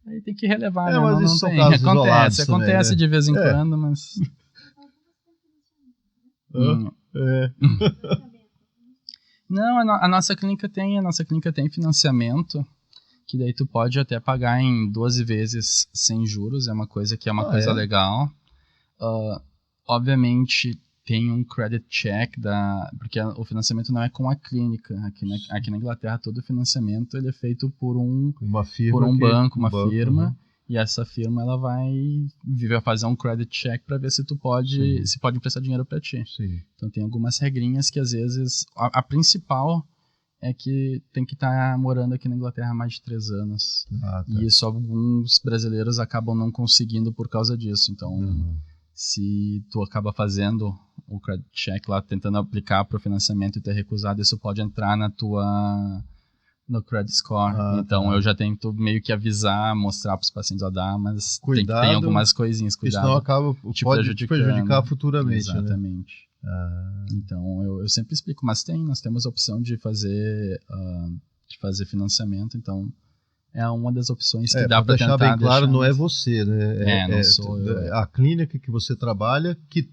Aí tem que relevar, né? Mas não são tem. casos isolados Acontece também, de vez em quando, mas... Não, a nossa clínica tem financiamento, que daí tu pode até pagar em 12 vezes sem juros, é uma coisa que é uma coisa legal. Obviamente tem um credit check, porque o financiamento não é com a clínica. Aqui na Inglaterra todo o financiamento ele é feito por um banco, uma firma, e essa firma ela vai fazer um credit check para ver se tu pode emprestar dinheiro para ti. Sim. Então tem algumas regrinhas que às vezes a principal é que tem que estar morando aqui na Inglaterra há mais de 3 anos. E isso alguns brasileiros acabam não conseguindo por causa disso. Então se tu acaba fazendo o credit check lá, tentando aplicar para o financiamento e ter recusado, isso pode entrar no credit score. Então eu já tento meio que avisar, mostrar para os pacientes, mas tem algumas coisinhas, cuidado. Senão pode te prejudicar futuramente. Exatamente. Né? Então eu sempre explico, mas nós temos a opção de fazer financiamento, então é uma das opções que dá para tentar deixar bem claro, não é você, né? Não sou eu. A clínica que você trabalha que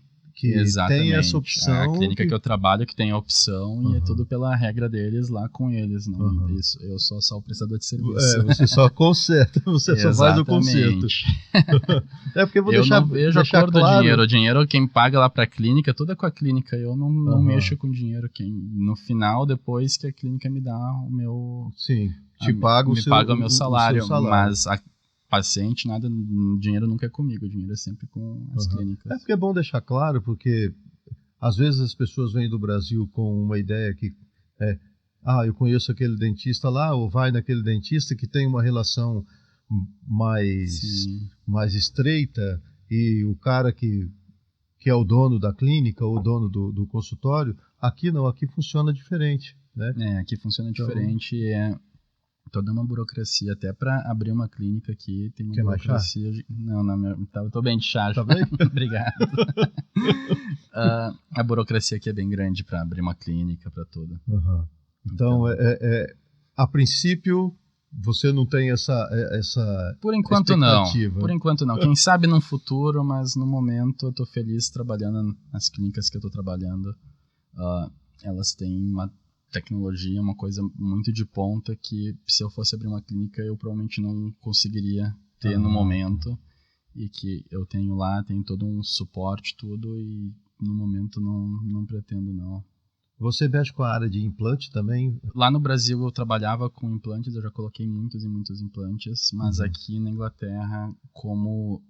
tem essa opção. A clínica que eu trabalho que tem a opção e é tudo pela regra deles lá com eles. Não, isso, eu sou só o prestador de serviço. Você só conserta, você só faz o conserto. Porque eu não vejo a cor do dinheiro. O dinheiro quem paga lá para a clínica, tudo é com a clínica. Eu não mexo com dinheiro. No final, depois que a clínica me dá o meu... Sim, paga o meu salário. Mas a paciente, o dinheiro nunca é comigo, o dinheiro é sempre com as clínicas. Porque é bom deixar claro, porque às vezes as pessoas vêm do Brasil com uma ideia que eu conheço aquele dentista lá, ou vai naquele dentista que tem uma relação mais estreita, e o cara que é o dono da clínica ou o dono do consultório, aqui não, aqui funciona diferente, né? Aqui funciona diferente, toda uma burocracia, até para abrir uma clínica aqui tem uma burocracia. Eu tô bem de chá. Tá bem? Obrigado. A burocracia aqui é bem grande para abrir uma clínica, para tudo. Então, a princípio, você não tem essa Por enquanto não. Quem sabe no futuro, mas no momento eu tô feliz trabalhando nas clínicas que eu tô trabalhando. Elas têm tecnologia, uma coisa muito de ponta que se eu fosse abrir uma clínica eu provavelmente não conseguiria ter no momento, e que eu tenho lá, tenho todo um suporte, tudo, e no momento não pretendo não. Você mexe com a área de implante também? Lá no Brasil eu trabalhava com implantes, eu já coloquei muitos e muitos implantes, mas aqui na Inglaterra, como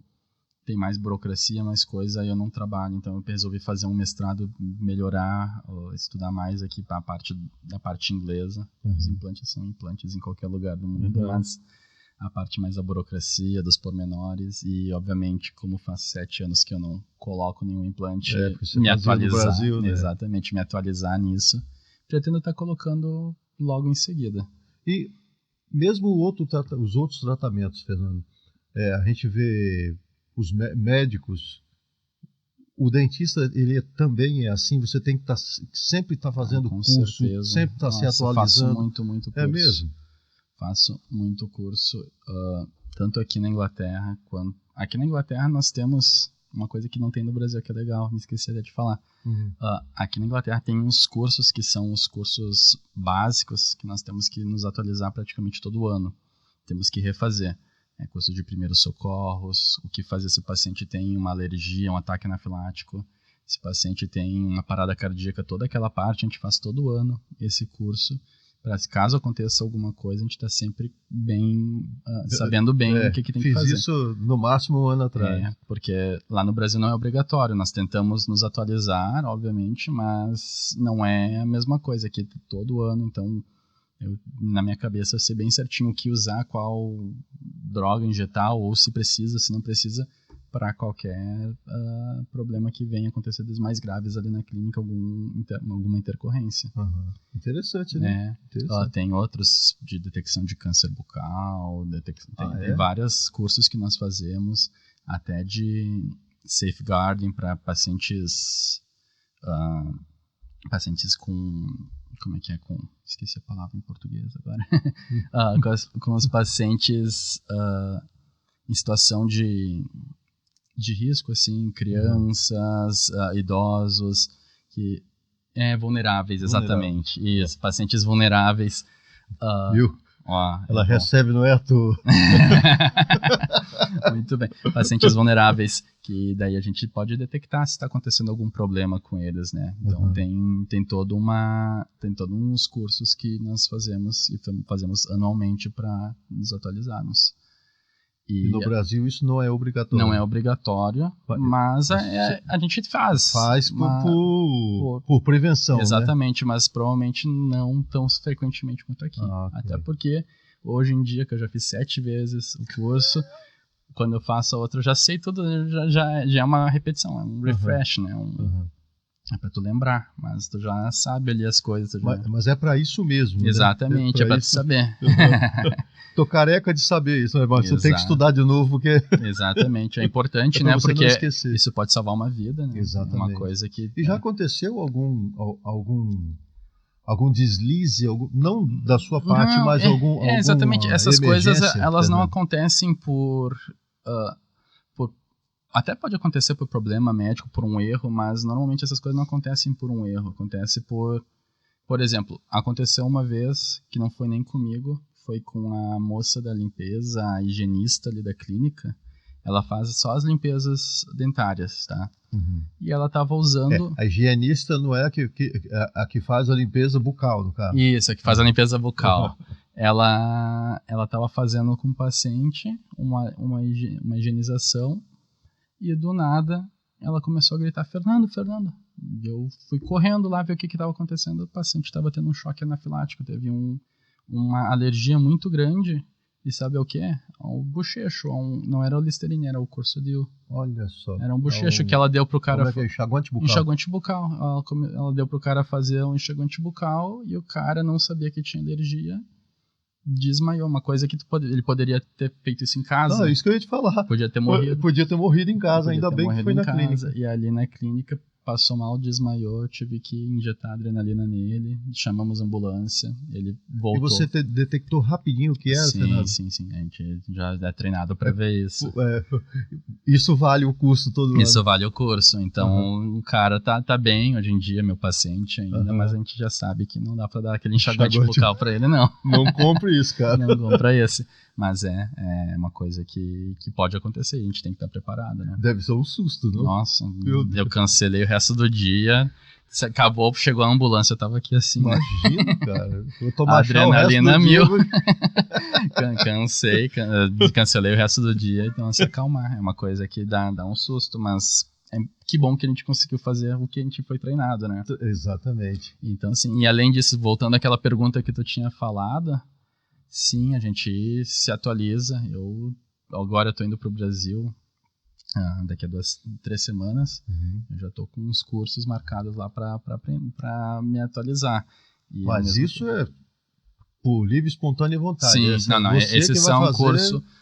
tem mais burocracia, mais coisa, eu não trabalho, então eu resolvi fazer um mestrado, melhorar, estudar mais aqui para a parte inglesa. Os implantes são implantes em qualquer lugar do mundo, mas a parte mais da burocracia, dos pormenores, e obviamente, como faz 7 anos que eu não coloco nenhum implante, me atualizar, Brasil, né? Exatamente, me atualizar nisso, pretendo estar colocando logo em seguida. E mesmo os outros tratamentos, Fernando, a gente vê os médicos, o dentista, ele também é assim, você tem que sempre estar fazendo curso, certeza. Sempre estar se atualizando. Faço muito curso. É mesmo? Faço muito curso, tanto aqui na Inglaterra quanto... Aqui na Inglaterra nós temos uma coisa que não tem no Brasil, que é legal, me esqueci até de falar. Aqui na Inglaterra tem uns cursos que são os cursos básicos que nós temos que nos atualizar praticamente todo ano. Temos que refazer. Curso de primeiros socorros, o que fazer se o paciente tem uma alergia, um ataque anafilático, se o paciente tem uma parada cardíaca, toda aquela parte a gente faz todo ano esse curso, para caso aconteça alguma coisa, a gente está sempre bem, sabendo bem o que tem que fazer. Fiz isso no máximo um ano atrás. Porque lá no Brasil não é obrigatório, nós tentamos nos atualizar, obviamente, mas não é a mesma coisa aqui todo ano, então... na minha cabeça, eu sei bem certinho o que usar, qual droga injetar, ou se precisa, se não precisa, para qualquer problema que venha acontecer dos mais graves ali na clínica, alguma intercorrência. Interessante, né? Interessante. Tem outros de detecção de câncer bucal, tem vários cursos que nós fazemos, até de safeguarding para pacientes com... Como é que é? Esqueci a palavra em português agora. Com os pacientes em situação de risco, assim, crianças, idosos, vulneráveis, exatamente. Isso, pacientes vulneráveis. Viu? Ela recebe, não é à toa. Muito bem. Pacientes vulneráveis, que daí a gente pode detectar se está acontecendo algum problema com eles, né? Então tem todos uns cursos que nós fazemos e fazemos anualmente para nos atualizarmos. E no Brasil isso não é obrigatório? Não é obrigatório, mas a gente faz. Faz por prevenção, exatamente, né? Mas provavelmente não tão frequentemente quanto aqui. Até porque hoje em dia, que eu já fiz 7 vezes o curso, quando eu faço a outra eu já sei tudo, já é uma repetição, é um refresh, né? É pra tu lembrar, mas tu já sabe ali as coisas. Mas é pra isso mesmo, exatamente, é pra tu saber. Tô careca de saber isso, mas você tem que estudar de novo, porque... Exatamente, é importante, né? Porque isso pode salvar uma vida, né? Exatamente. Uma coisa que... E já aconteceu algum deslize, não da sua parte, mas algum exatamente, essas coisas, elas não acontecem por... Até pode acontecer por problema médico, por um erro, mas normalmente essas coisas não acontecem por um erro. Acontece por exemplo, aconteceu uma vez, que não foi nem comigo, foi com a moça da limpeza, a higienista ali da clínica. Ela faz só as limpezas dentárias, tá? E ela estava usando... a higienista não é a que faz a limpeza bucal, no caso. Isso, a que faz a limpeza bucal. Ela estava fazendo com o paciente uma higienização, e do nada ela começou a gritar: Fernando, Fernando. E eu fui correndo lá ver o que estava acontecendo. O paciente estava tendo um choque anafilático, teve uma alergia muito grande. E sabe o que é? O bochecho. Não era o Listerine, era o Corsudyl. Olha só. Era um bochecho que ela deu pro cara... Como é que é? Enxaguante bucal? Enxaguante bucal. Ela deu pro cara fazer um enxaguante bucal e o cara não sabia que tinha alergia. Desmaiou. Uma coisa que ele poderia ter feito isso em casa. Isso que eu ia te falar. Podia ter morrido. Podia ter morrido em casa, ainda bem que foi na clínica. E ali na clínica, passou mal, desmaiou, eu tive que injetar adrenalina nele, chamamos a ambulância, ele voltou. E você detectou rapidinho o que era, Fernando? Sim, a gente já é treinado para ver isso. Isso vale o curso todo ano? Isso vale o curso, então o cara tá bem hoje em dia, meu paciente ainda, mas a gente já sabe que não dá para dar aquele enxaguante bucal para ele, não. Não compre isso, cara. Não compra esse. Mas é uma coisa que pode acontecer, a gente tem que estar preparado, né? Deve ser um susto, não? Nossa, eu cancelei o resto do dia, acabou, chegou a ambulância, eu tava aqui assim. Imagina, cara. Vou tomar adrenalina mil. Cancelei o resto do dia, então se acalmar. É uma coisa que dá um susto, mas que bom que a gente conseguiu fazer o que a gente foi treinado, né? Exatamente. Então, assim, e além disso, voltando àquela pergunta que tu tinha falado, sim, a gente se atualiza. Agora eu tô indo pro Brasil daqui a 3 semanas. Eu já tô com uns cursos marcados lá para me atualizar. Mas isso é por livre, espontânea vontade. Sim, esses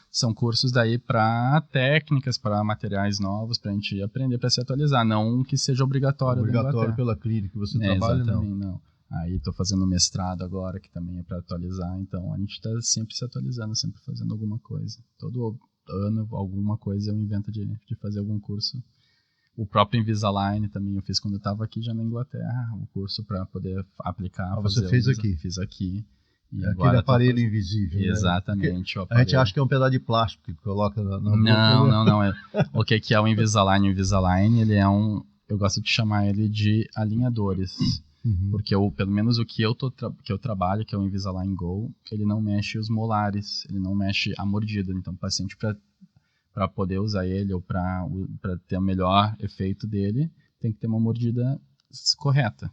são cursos daí para técnicas, para materiais novos, para a gente aprender, para se atualizar, não que seja obrigatório. Obrigatório pela clínica que você trabalha, exatamente, não. Aí estou fazendo mestrado agora, que também é para atualizar, então a gente está sempre se atualizando, sempre fazendo alguma coisa. Todo ano, alguma coisa eu invento de fazer algum curso. O próprio Invisalign também eu fiz quando eu estava aqui já na Inglaterra, o curso para poder aplicar. Você fez aqui? Fiz aqui. E aquele aparelho invisível. Exatamente. Né? A gente acha que é um pedaço de plástico que coloca na boca. Não. O que é o Invisalign? O Invisalign, ele é eu gosto de chamar ele de alinhadores. Porque pelo menos o que eu trabalho, que é o Invisalign Go, ele não mexe os molares, ele não mexe a mordida. Então o paciente, para poder usar ele ou para ter o melhor efeito dele, tem que ter uma mordida correta.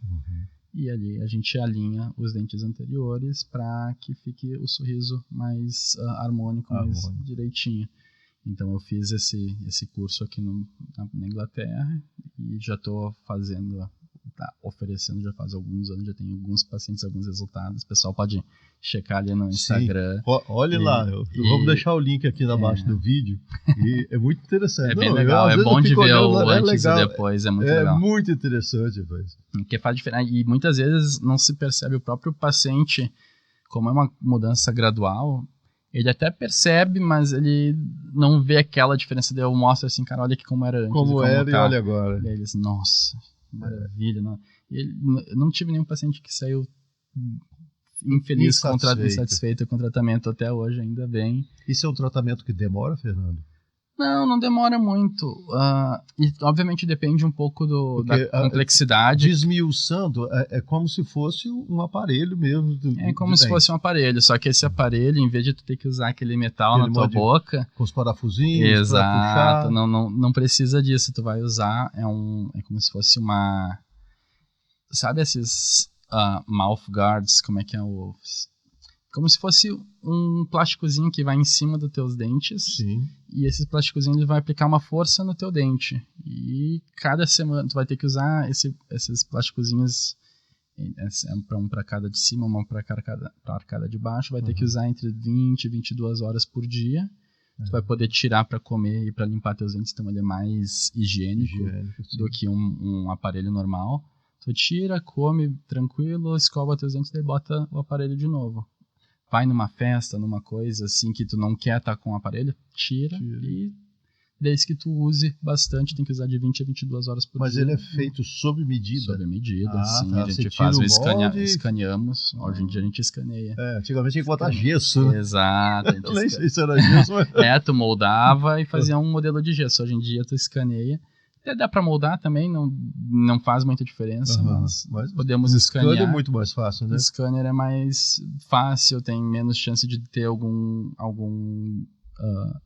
E ali a gente alinha os dentes anteriores para que fique o sorriso mais harmônico, mais direitinho. Então eu fiz esse curso aqui na Inglaterra e já estou oferecendo já faz alguns anos, já tenho alguns pacientes, alguns resultados. O pessoal pode checar ali no Instagram. Olhe lá, vamos deixar o link aqui abaixo do vídeo. E é muito interessante. É bem legal, é bom de ver o antes e depois, é muito legal. É muito interessante. Porque faz diferença. E muitas vezes não se percebe o próprio paciente, como é uma mudança gradual, ele até percebe, mas ele não vê aquela diferença. Eu mostro assim, cara, olha aqui como era antes. Como era e olha agora. E aí eles, nossa, maravilha. Não. Eu não tive nenhum paciente que saiu infeliz, insatisfeito com o tratamento até hoje, ainda bem. Isso é um tratamento que demora, Fernando? Não demora muito. E obviamente depende um pouco da complexidade. Desmiuçando, é como se fosse um aparelho mesmo. É como se fosse um aparelho, só que esse aparelho, em vez de tu ter que usar aquele metal na tua boca... Com os parafusinhos, exato, não precisa disso. Tu vai usar, é como se fosse uma... Sabe esses mouth guards, como é que é o... Como se fosse um plásticozinho que vai em cima dos teus dentes. Sim. E esse plásticozinho ele vai aplicar uma força no teu dente. E cada semana tu vai ter que usar esses plásticozinhos, um para cada de cima, uma para cada de baixo. Vai ter que usar entre 20 e 22 horas por dia. Tu vai poder tirar para comer e para limpar teus dentes. Então ele é mais higiênico do que um aparelho normal. Tu tira, come tranquilo, escova teus dentes e bota o aparelho de novo. Vai numa festa, numa coisa assim que tu não quer estar com o aparelho, tira. E desde que tu use bastante, tem que usar de 20 a 22 horas por dia. Mas ele é feito sob medida? Sob medida, sim. A gente faz escaneamos. Hoje em dia a gente escaneia. Antigamente tinha que botar gesso, né? Exato. Eu nem sei se era gesso, mas... tu moldava e fazia um modelo de gesso. Hoje em dia tu escaneia. Até dá para moldar também, não faz muita diferença, mas podemos escanear. O scanner é muito mais fácil, né? O scanner é mais fácil, tem menos chance de ter algum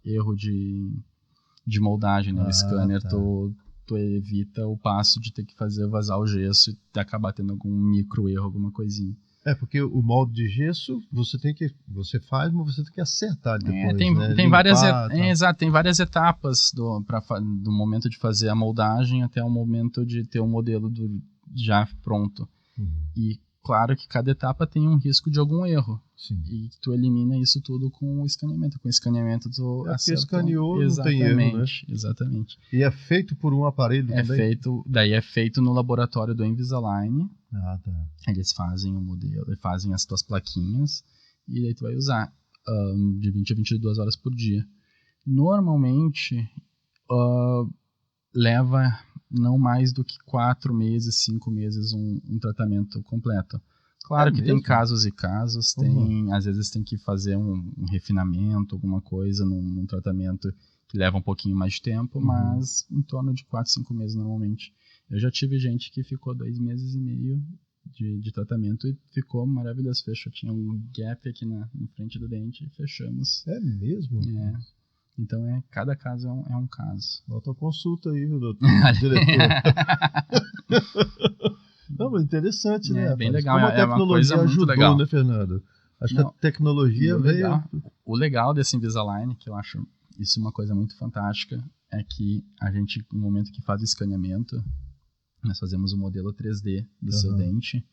erro de moldagem, né? O scanner tu evita o passo de ter que fazer vazar o gesso e acabar tendo algum micro erro, alguma coisinha. Porque o molde de gesso você faz, mas você tem que acertar depois, tem várias etapas do momento de fazer a moldagem até o momento de ter o modelo já pronto. E claro que cada etapa tem um risco de algum erro. Sim. E tu elimina isso tudo com o escaneamento. Com o escaneamento tu acerta. Escaneou, não tem erro, né? Exatamente. E é feito por um aparelho também? Daí é feito no laboratório do Invisalign. Ah, tá. Eles fazem o modelo, fazem as tuas plaquinhas e daí tu vai usar de 20 a 22 horas por dia. Normalmente leva não mais do que 4 meses, 5 meses um tratamento completo. Claro que tem casos e casos, às vezes tem que fazer um refinamento, alguma coisa num tratamento que leva um pouquinho mais de tempo, mas em torno de 4, 5 meses normalmente. Eu já tive gente que ficou 2 meses e meio de tratamento e ficou maravilhoso. Fechou, tinha um gap aqui na frente do dente e fechamos. É mesmo? É. Então, cada caso é um caso. Bota a consulta aí, doutor, diretor. Não, mas interessante, né? É bem legal. Como a tecnologia ajudou, legal, né, Fernando? Acho que a tecnologia veio... O legal desse Invisalign, que eu acho isso uma coisa muito fantástica, é que a gente, no momento que faz o escaneamento, nós fazemos o modelo 3D do seu dente,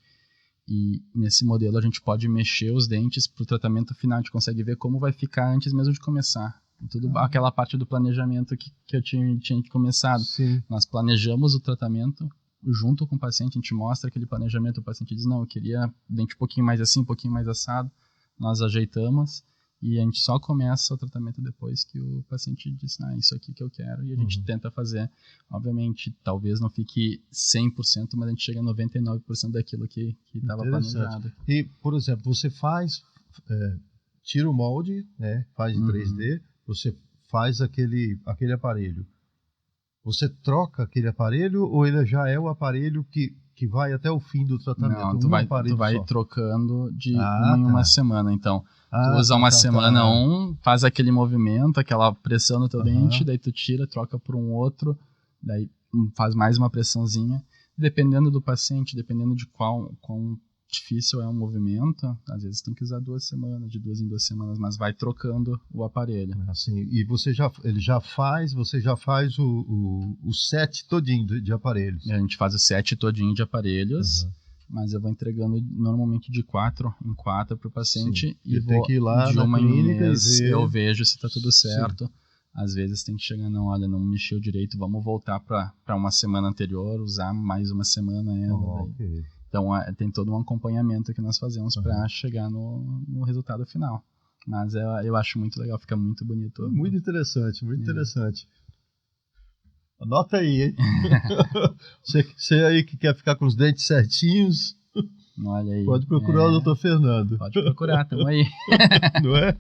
e nesse modelo a gente pode mexer os dentes para o tratamento final, a gente consegue ver como vai ficar antes mesmo de começar. Tudo aquela parte do planejamento que eu tinha começado. Sim. Nós planejamos o tratamento junto com o paciente, a gente mostra aquele planejamento, o paciente diz, não, eu queria dente um pouquinho mais assim, um pouquinho mais assado, nós ajeitamos e a gente só começa o tratamento depois que o paciente diz, isso aqui que eu quero, e a gente tenta fazer. Obviamente, talvez não fique 100%, mas a gente chega a 99% daquilo que estava planejado. E, por exemplo, você tira o molde, né, faz em 3D, você faz aquele aparelho. Você troca aquele aparelho ou ele já é o aparelho que vai até o fim do tratamento? Não, tu vai trocando de uma em uma semana. Então, tu usa uma semana faz aquele movimento, aquela pressão no teu dente, daí tu tira, troca por um outro, daí faz mais uma pressãozinha. Dependendo do paciente, dependendo de quão difícil é o movimento, às vezes tem que usar 2 semanas, de 2 em 2 semanas, mas vai trocando o aparelho. Assim, e você já faz o set todinho de aparelhos. A gente faz o set todinho de aparelhos, mas eu vou entregando normalmente de 4 em 4 para o paciente. E tem que ir lá de na uma clínica em mês, e ver. eu vejo se está tudo certo. Sim. Às vezes tem que chegar, não mexeu direito, vamos voltar para uma semana anterior, usar mais uma semana ela. Okay. Então, tem todo um acompanhamento que nós fazemos para chegar no resultado final. Mas eu acho muito legal, fica muito bonito. Muito interessante, muito interessante. Anota aí, hein? Você aí que quer ficar com os dentes certinhos, olha aí, pode procurar o Dr. Fernando. Pode procurar, estamos aí. Não é?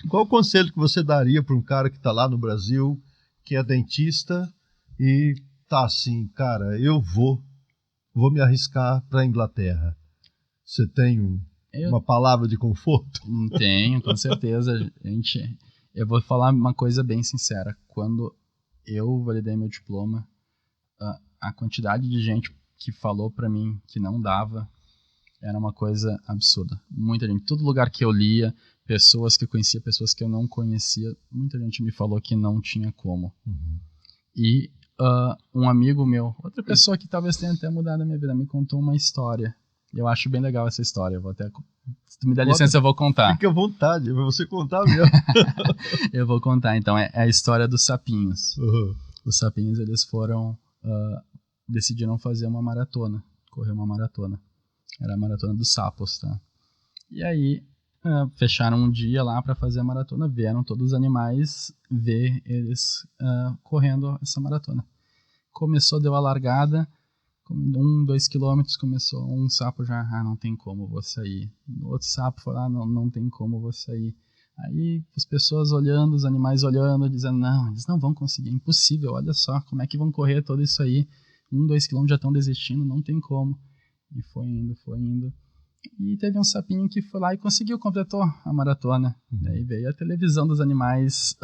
Qual o conselho que você daria para um cara que está lá no Brasil, que é dentista e tá assim, cara, eu vou me arriscar para a Inglaterra. Você tem uma palavra de conforto? Tenho, com certeza. Eu vou falar uma coisa bem sincera. Quando eu validei meu diploma, a quantidade de gente que falou para mim que não dava era uma coisa absurda. Muita gente, todo lugar que eu lia, pessoas que eu conhecia, pessoas que eu não conhecia, muita gente me falou que não tinha como. E um amigo meu, outra pessoa que talvez tenha até mudado a minha vida, me contou uma história. Eu acho bem legal essa história. Eu vou até, se tu me dá licença, eu vou contar. Fique à vontade, é pra você contar mesmo. Eu vou contar, então. É a história dos sapinhos. Os sapinhos, eles foram, decidiram fazer uma maratona, correr uma maratona. Era a maratona dos sapos, tá? E aí, fecharam um dia lá para fazer a maratona, vieram todos os animais ver eles correndo essa maratona. Deu a largada, 2 quilômetros, começou um sapo já, não tem como vou sair. Outro sapo foi lá, não tem como vou sair. Aí as pessoas olhando, os animais olhando, dizendo, não, eles não vão conseguir, é impossível, olha só, como é que vão correr todo isso aí? 2 quilômetros já estão desistindo, não tem como. E foi indo. E teve um sapinho que foi lá e completou a maratona. Daí veio a televisão dos animais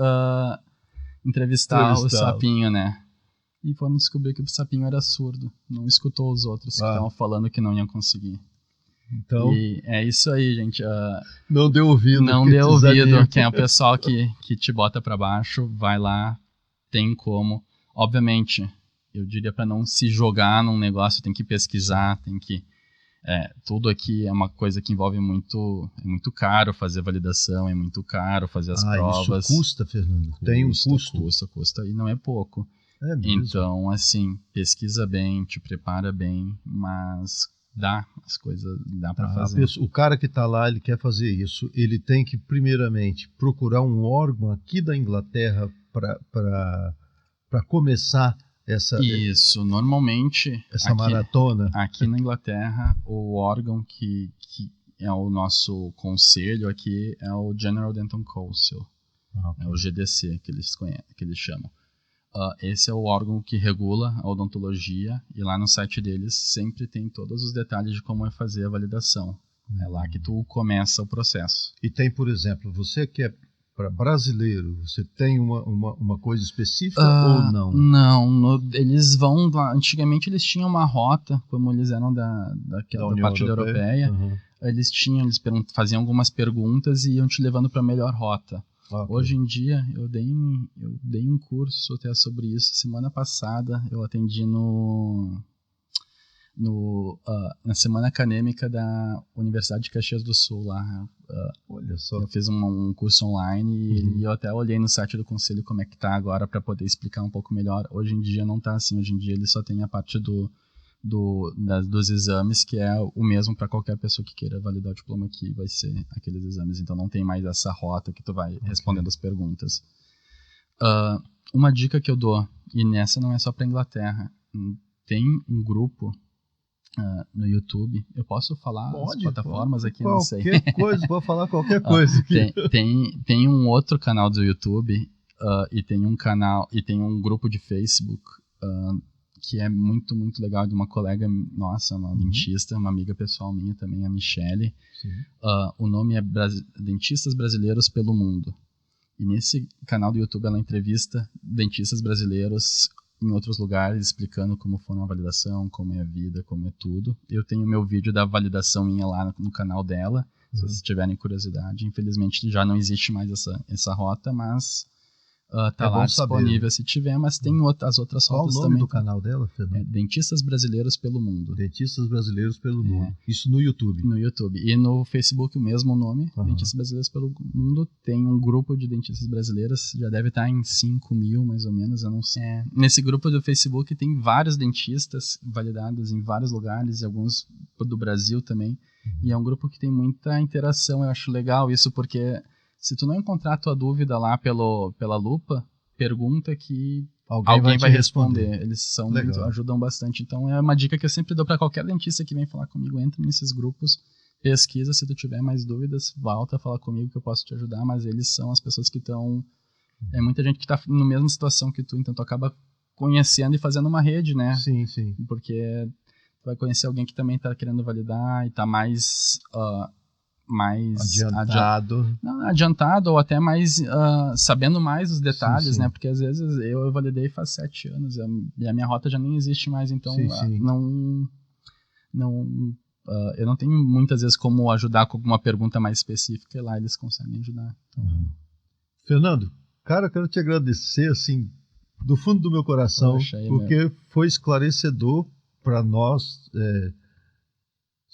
entrevistar o sapinho, né? E foram descobrir que o sapinho era surdo. Não escutou os outros que estavam falando que não iam conseguir. Então, e é isso aí, gente. Não deu ouvido. Não deu ouvido. Quem é o pessoal que te bota pra baixo, vai lá, tem como. Obviamente, eu diria para não se jogar num negócio, tem que pesquisar, tem que Tudo aqui é uma coisa que envolve muito, é muito caro fazer validação, é muito caro fazer as provas. Isso custa, Fernando? Tem um custo? Custa, e não é pouco. É mesmo? Então, assim, pesquisa bem, te prepara bem, mas as coisas dá para fazer. O cara que está lá, ele quer fazer isso, ele tem que, primeiramente, procurar um órgão aqui da Inglaterra para começar normalmente essa maratona. Aqui na Inglaterra, o órgão que é o nosso conselho aqui é o General Dental Council, é o GDC que eles chamam. Esse é o órgão que regula a odontologia, e lá no site deles sempre tem todos os detalhes de como é fazer a validação. É lá que tu começa o processo. E tem, por exemplo, você que é para brasileiro, você tem uma coisa específica ou não? Não, eles vão lá. Antigamente eles tinham uma rota, como eles eram da parte europeia. Uhum. Eles faziam algumas perguntas e iam te levando para a melhor rota. Okay. Hoje em dia, eu dei um curso até sobre isso. Semana passada, eu atendi na semana acadêmica da Universidade de Caxias do Sul. Lá. Olha só. Eu fiz um curso online e eu até olhei no site do conselho como é que tá agora para poder explicar um pouco melhor. Hoje em dia não tá assim. Hoje em dia ele só tem a parte dos exames, que é o mesmo para qualquer pessoa que queira validar o diploma, que vai ser aqueles exames. Então não tem mais essa rota que tu vai respondendo as perguntas. Uma dica que eu dou, e nessa não é só para Inglaterra, tem um grupo no YouTube. Eu posso falar as plataformas aqui? Não sei. Qualquer coisa, pode falar qualquer coisa aqui. Tem um outro canal do YouTube e tem um grupo de Facebook que é muito, muito legal, de uma colega nossa, uma dentista, uma amiga pessoal minha também, a Michele. O nome é Dentistas Brasileiros pelo Mundo. E nesse canal do YouTube ela entrevista dentistas brasileiros em outros lugares, explicando como foi a validação, como é a vida, como é tudo. Eu tenho meu vídeo da validação minha lá no canal dela, se vocês tiverem curiosidade. Infelizmente já não existe mais essa rota, mas tá lá disponível se tiver, mas tem as outras rotas também. Qual o nome do canal dela, Fernando? Dentistas Brasileiros pelo Mundo. Dentistas Brasileiros pelo Mundo. Isso no YouTube? No YouTube. E no Facebook o mesmo nome, Dentistas Brasileiros pelo Mundo. Tem um grupo de dentistas brasileiros, já deve estar em 5.000 mais ou menos, eu não sei. Nesse grupo do Facebook tem vários dentistas validados em vários lugares, alguns do Brasil também. E é um grupo que tem muita interação, eu acho legal isso, porque se tu não encontrar a tua dúvida lá pela lupa, pergunta que alguém vai responder. Eles ajudam bastante. Então é uma dica que eu sempre dou para qualquer dentista que vem falar comigo. Entra nesses grupos, pesquisa. Se tu tiver mais dúvidas, volta a falar comigo que eu posso te ajudar. Mas eles são as pessoas que estão... É muita gente que está na mesma situação que tu, então tu acaba conhecendo e fazendo uma rede, né? Sim, sim. Porque tu vai conhecer alguém que também está querendo validar e está mais adiantado ou até mais sabendo mais os detalhes, sim. Né? Porque às vezes eu validei faz 7 anos e a minha rota já nem existe mais, então sim. Eu não tenho muitas vezes como ajudar com alguma pergunta mais específica, e lá eles conseguem ajudar. Então. Fernando, cara, eu quero te agradecer assim do fundo do meu coração, porque foi esclarecedor para nós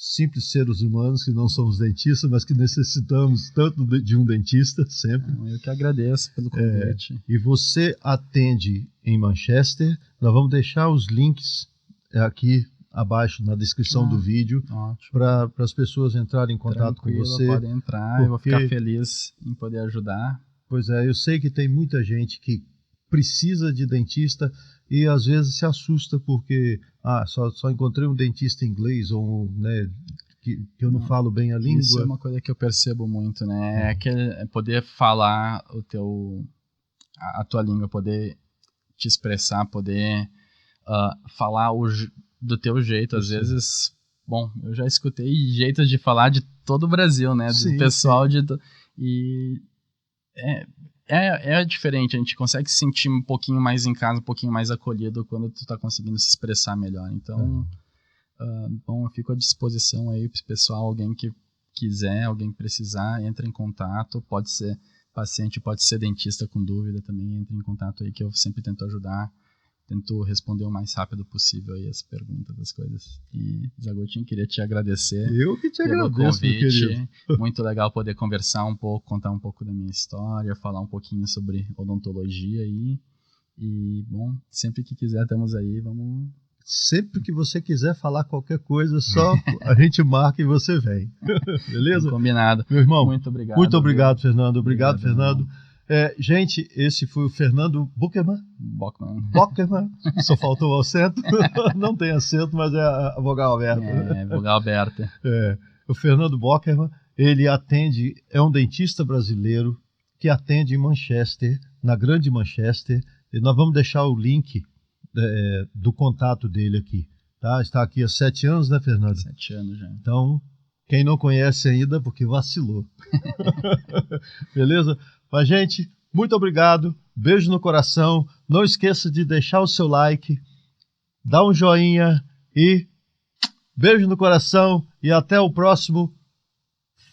simples seres humanos que não somos dentistas, mas que necessitamos tanto de um dentista sempre. Eu que agradeço pelo convite. E você atende em Manchester. Nós vamos deixar os links aqui abaixo na descrição do vídeo para as pessoas entrarem em contato com você. Podem entrar, eu vou ficar feliz em poder ajudar. Pois é, eu sei que tem muita gente que precisa de dentista e às vezes se assusta porque só encontrei um dentista inglês ou que eu não falo bem a língua. Isso é uma coisa que eu percebo muito, né? É poder falar a tua língua, poder te expressar, poder falar do teu jeito. Às vezes, bom, eu já escutei jeitos de falar de todo o Brasil, né? Do pessoal e é diferente, a gente consegue se sentir um pouquinho mais em casa, um pouquinho mais acolhido quando tu tá conseguindo se expressar melhor. Então, bom, eu fico à disposição aí pro pessoal, alguém que quiser, alguém que precisar, entra em contato, pode ser paciente, pode ser dentista com dúvida também, entra em contato aí que eu sempre tento ajudar. tento responder o mais rápido possível aí as perguntas, as coisas. E, Zagotinho, queria te agradecer. Eu que te pelo agradeço, meu convite. querido. Muito legal poder conversar um pouco, contar um pouco da minha história, falar um pouquinho sobre odontologia aí. E, bom, sempre que quiser, estamos aí, vamos... Sempre que você quiser falar qualquer coisa, só a gente marca e você vem. Beleza? Combinado. Meu irmão, Muito obrigado. muito obrigado, Fernando. Obrigado, Fernando. Irmão. Gente, esse foi o Fernando Buckerman. Bockerman. Só faltou o acento. Não tem acento, mas é a vogal aberta. É, vogal aberta. O Fernando Bockerman, ele atende, é um dentista brasileiro que atende em Manchester, na Grande Manchester. E nós vamos deixar o link do contato dele aqui. Tá? Está aqui há 7 anos, né, Fernando? 7 anos já. Então, quem não conhece ainda, porque vacilou. Beleza? Mas, gente, muito obrigado. Beijo no coração. Não esqueça de deixar o seu like, dar um joinha e beijo no coração. E até o próximo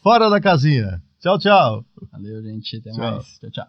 Fora da Casinha. Tchau, tchau. Valeu, gente. Até Tchau. mais. Tchau, tchau.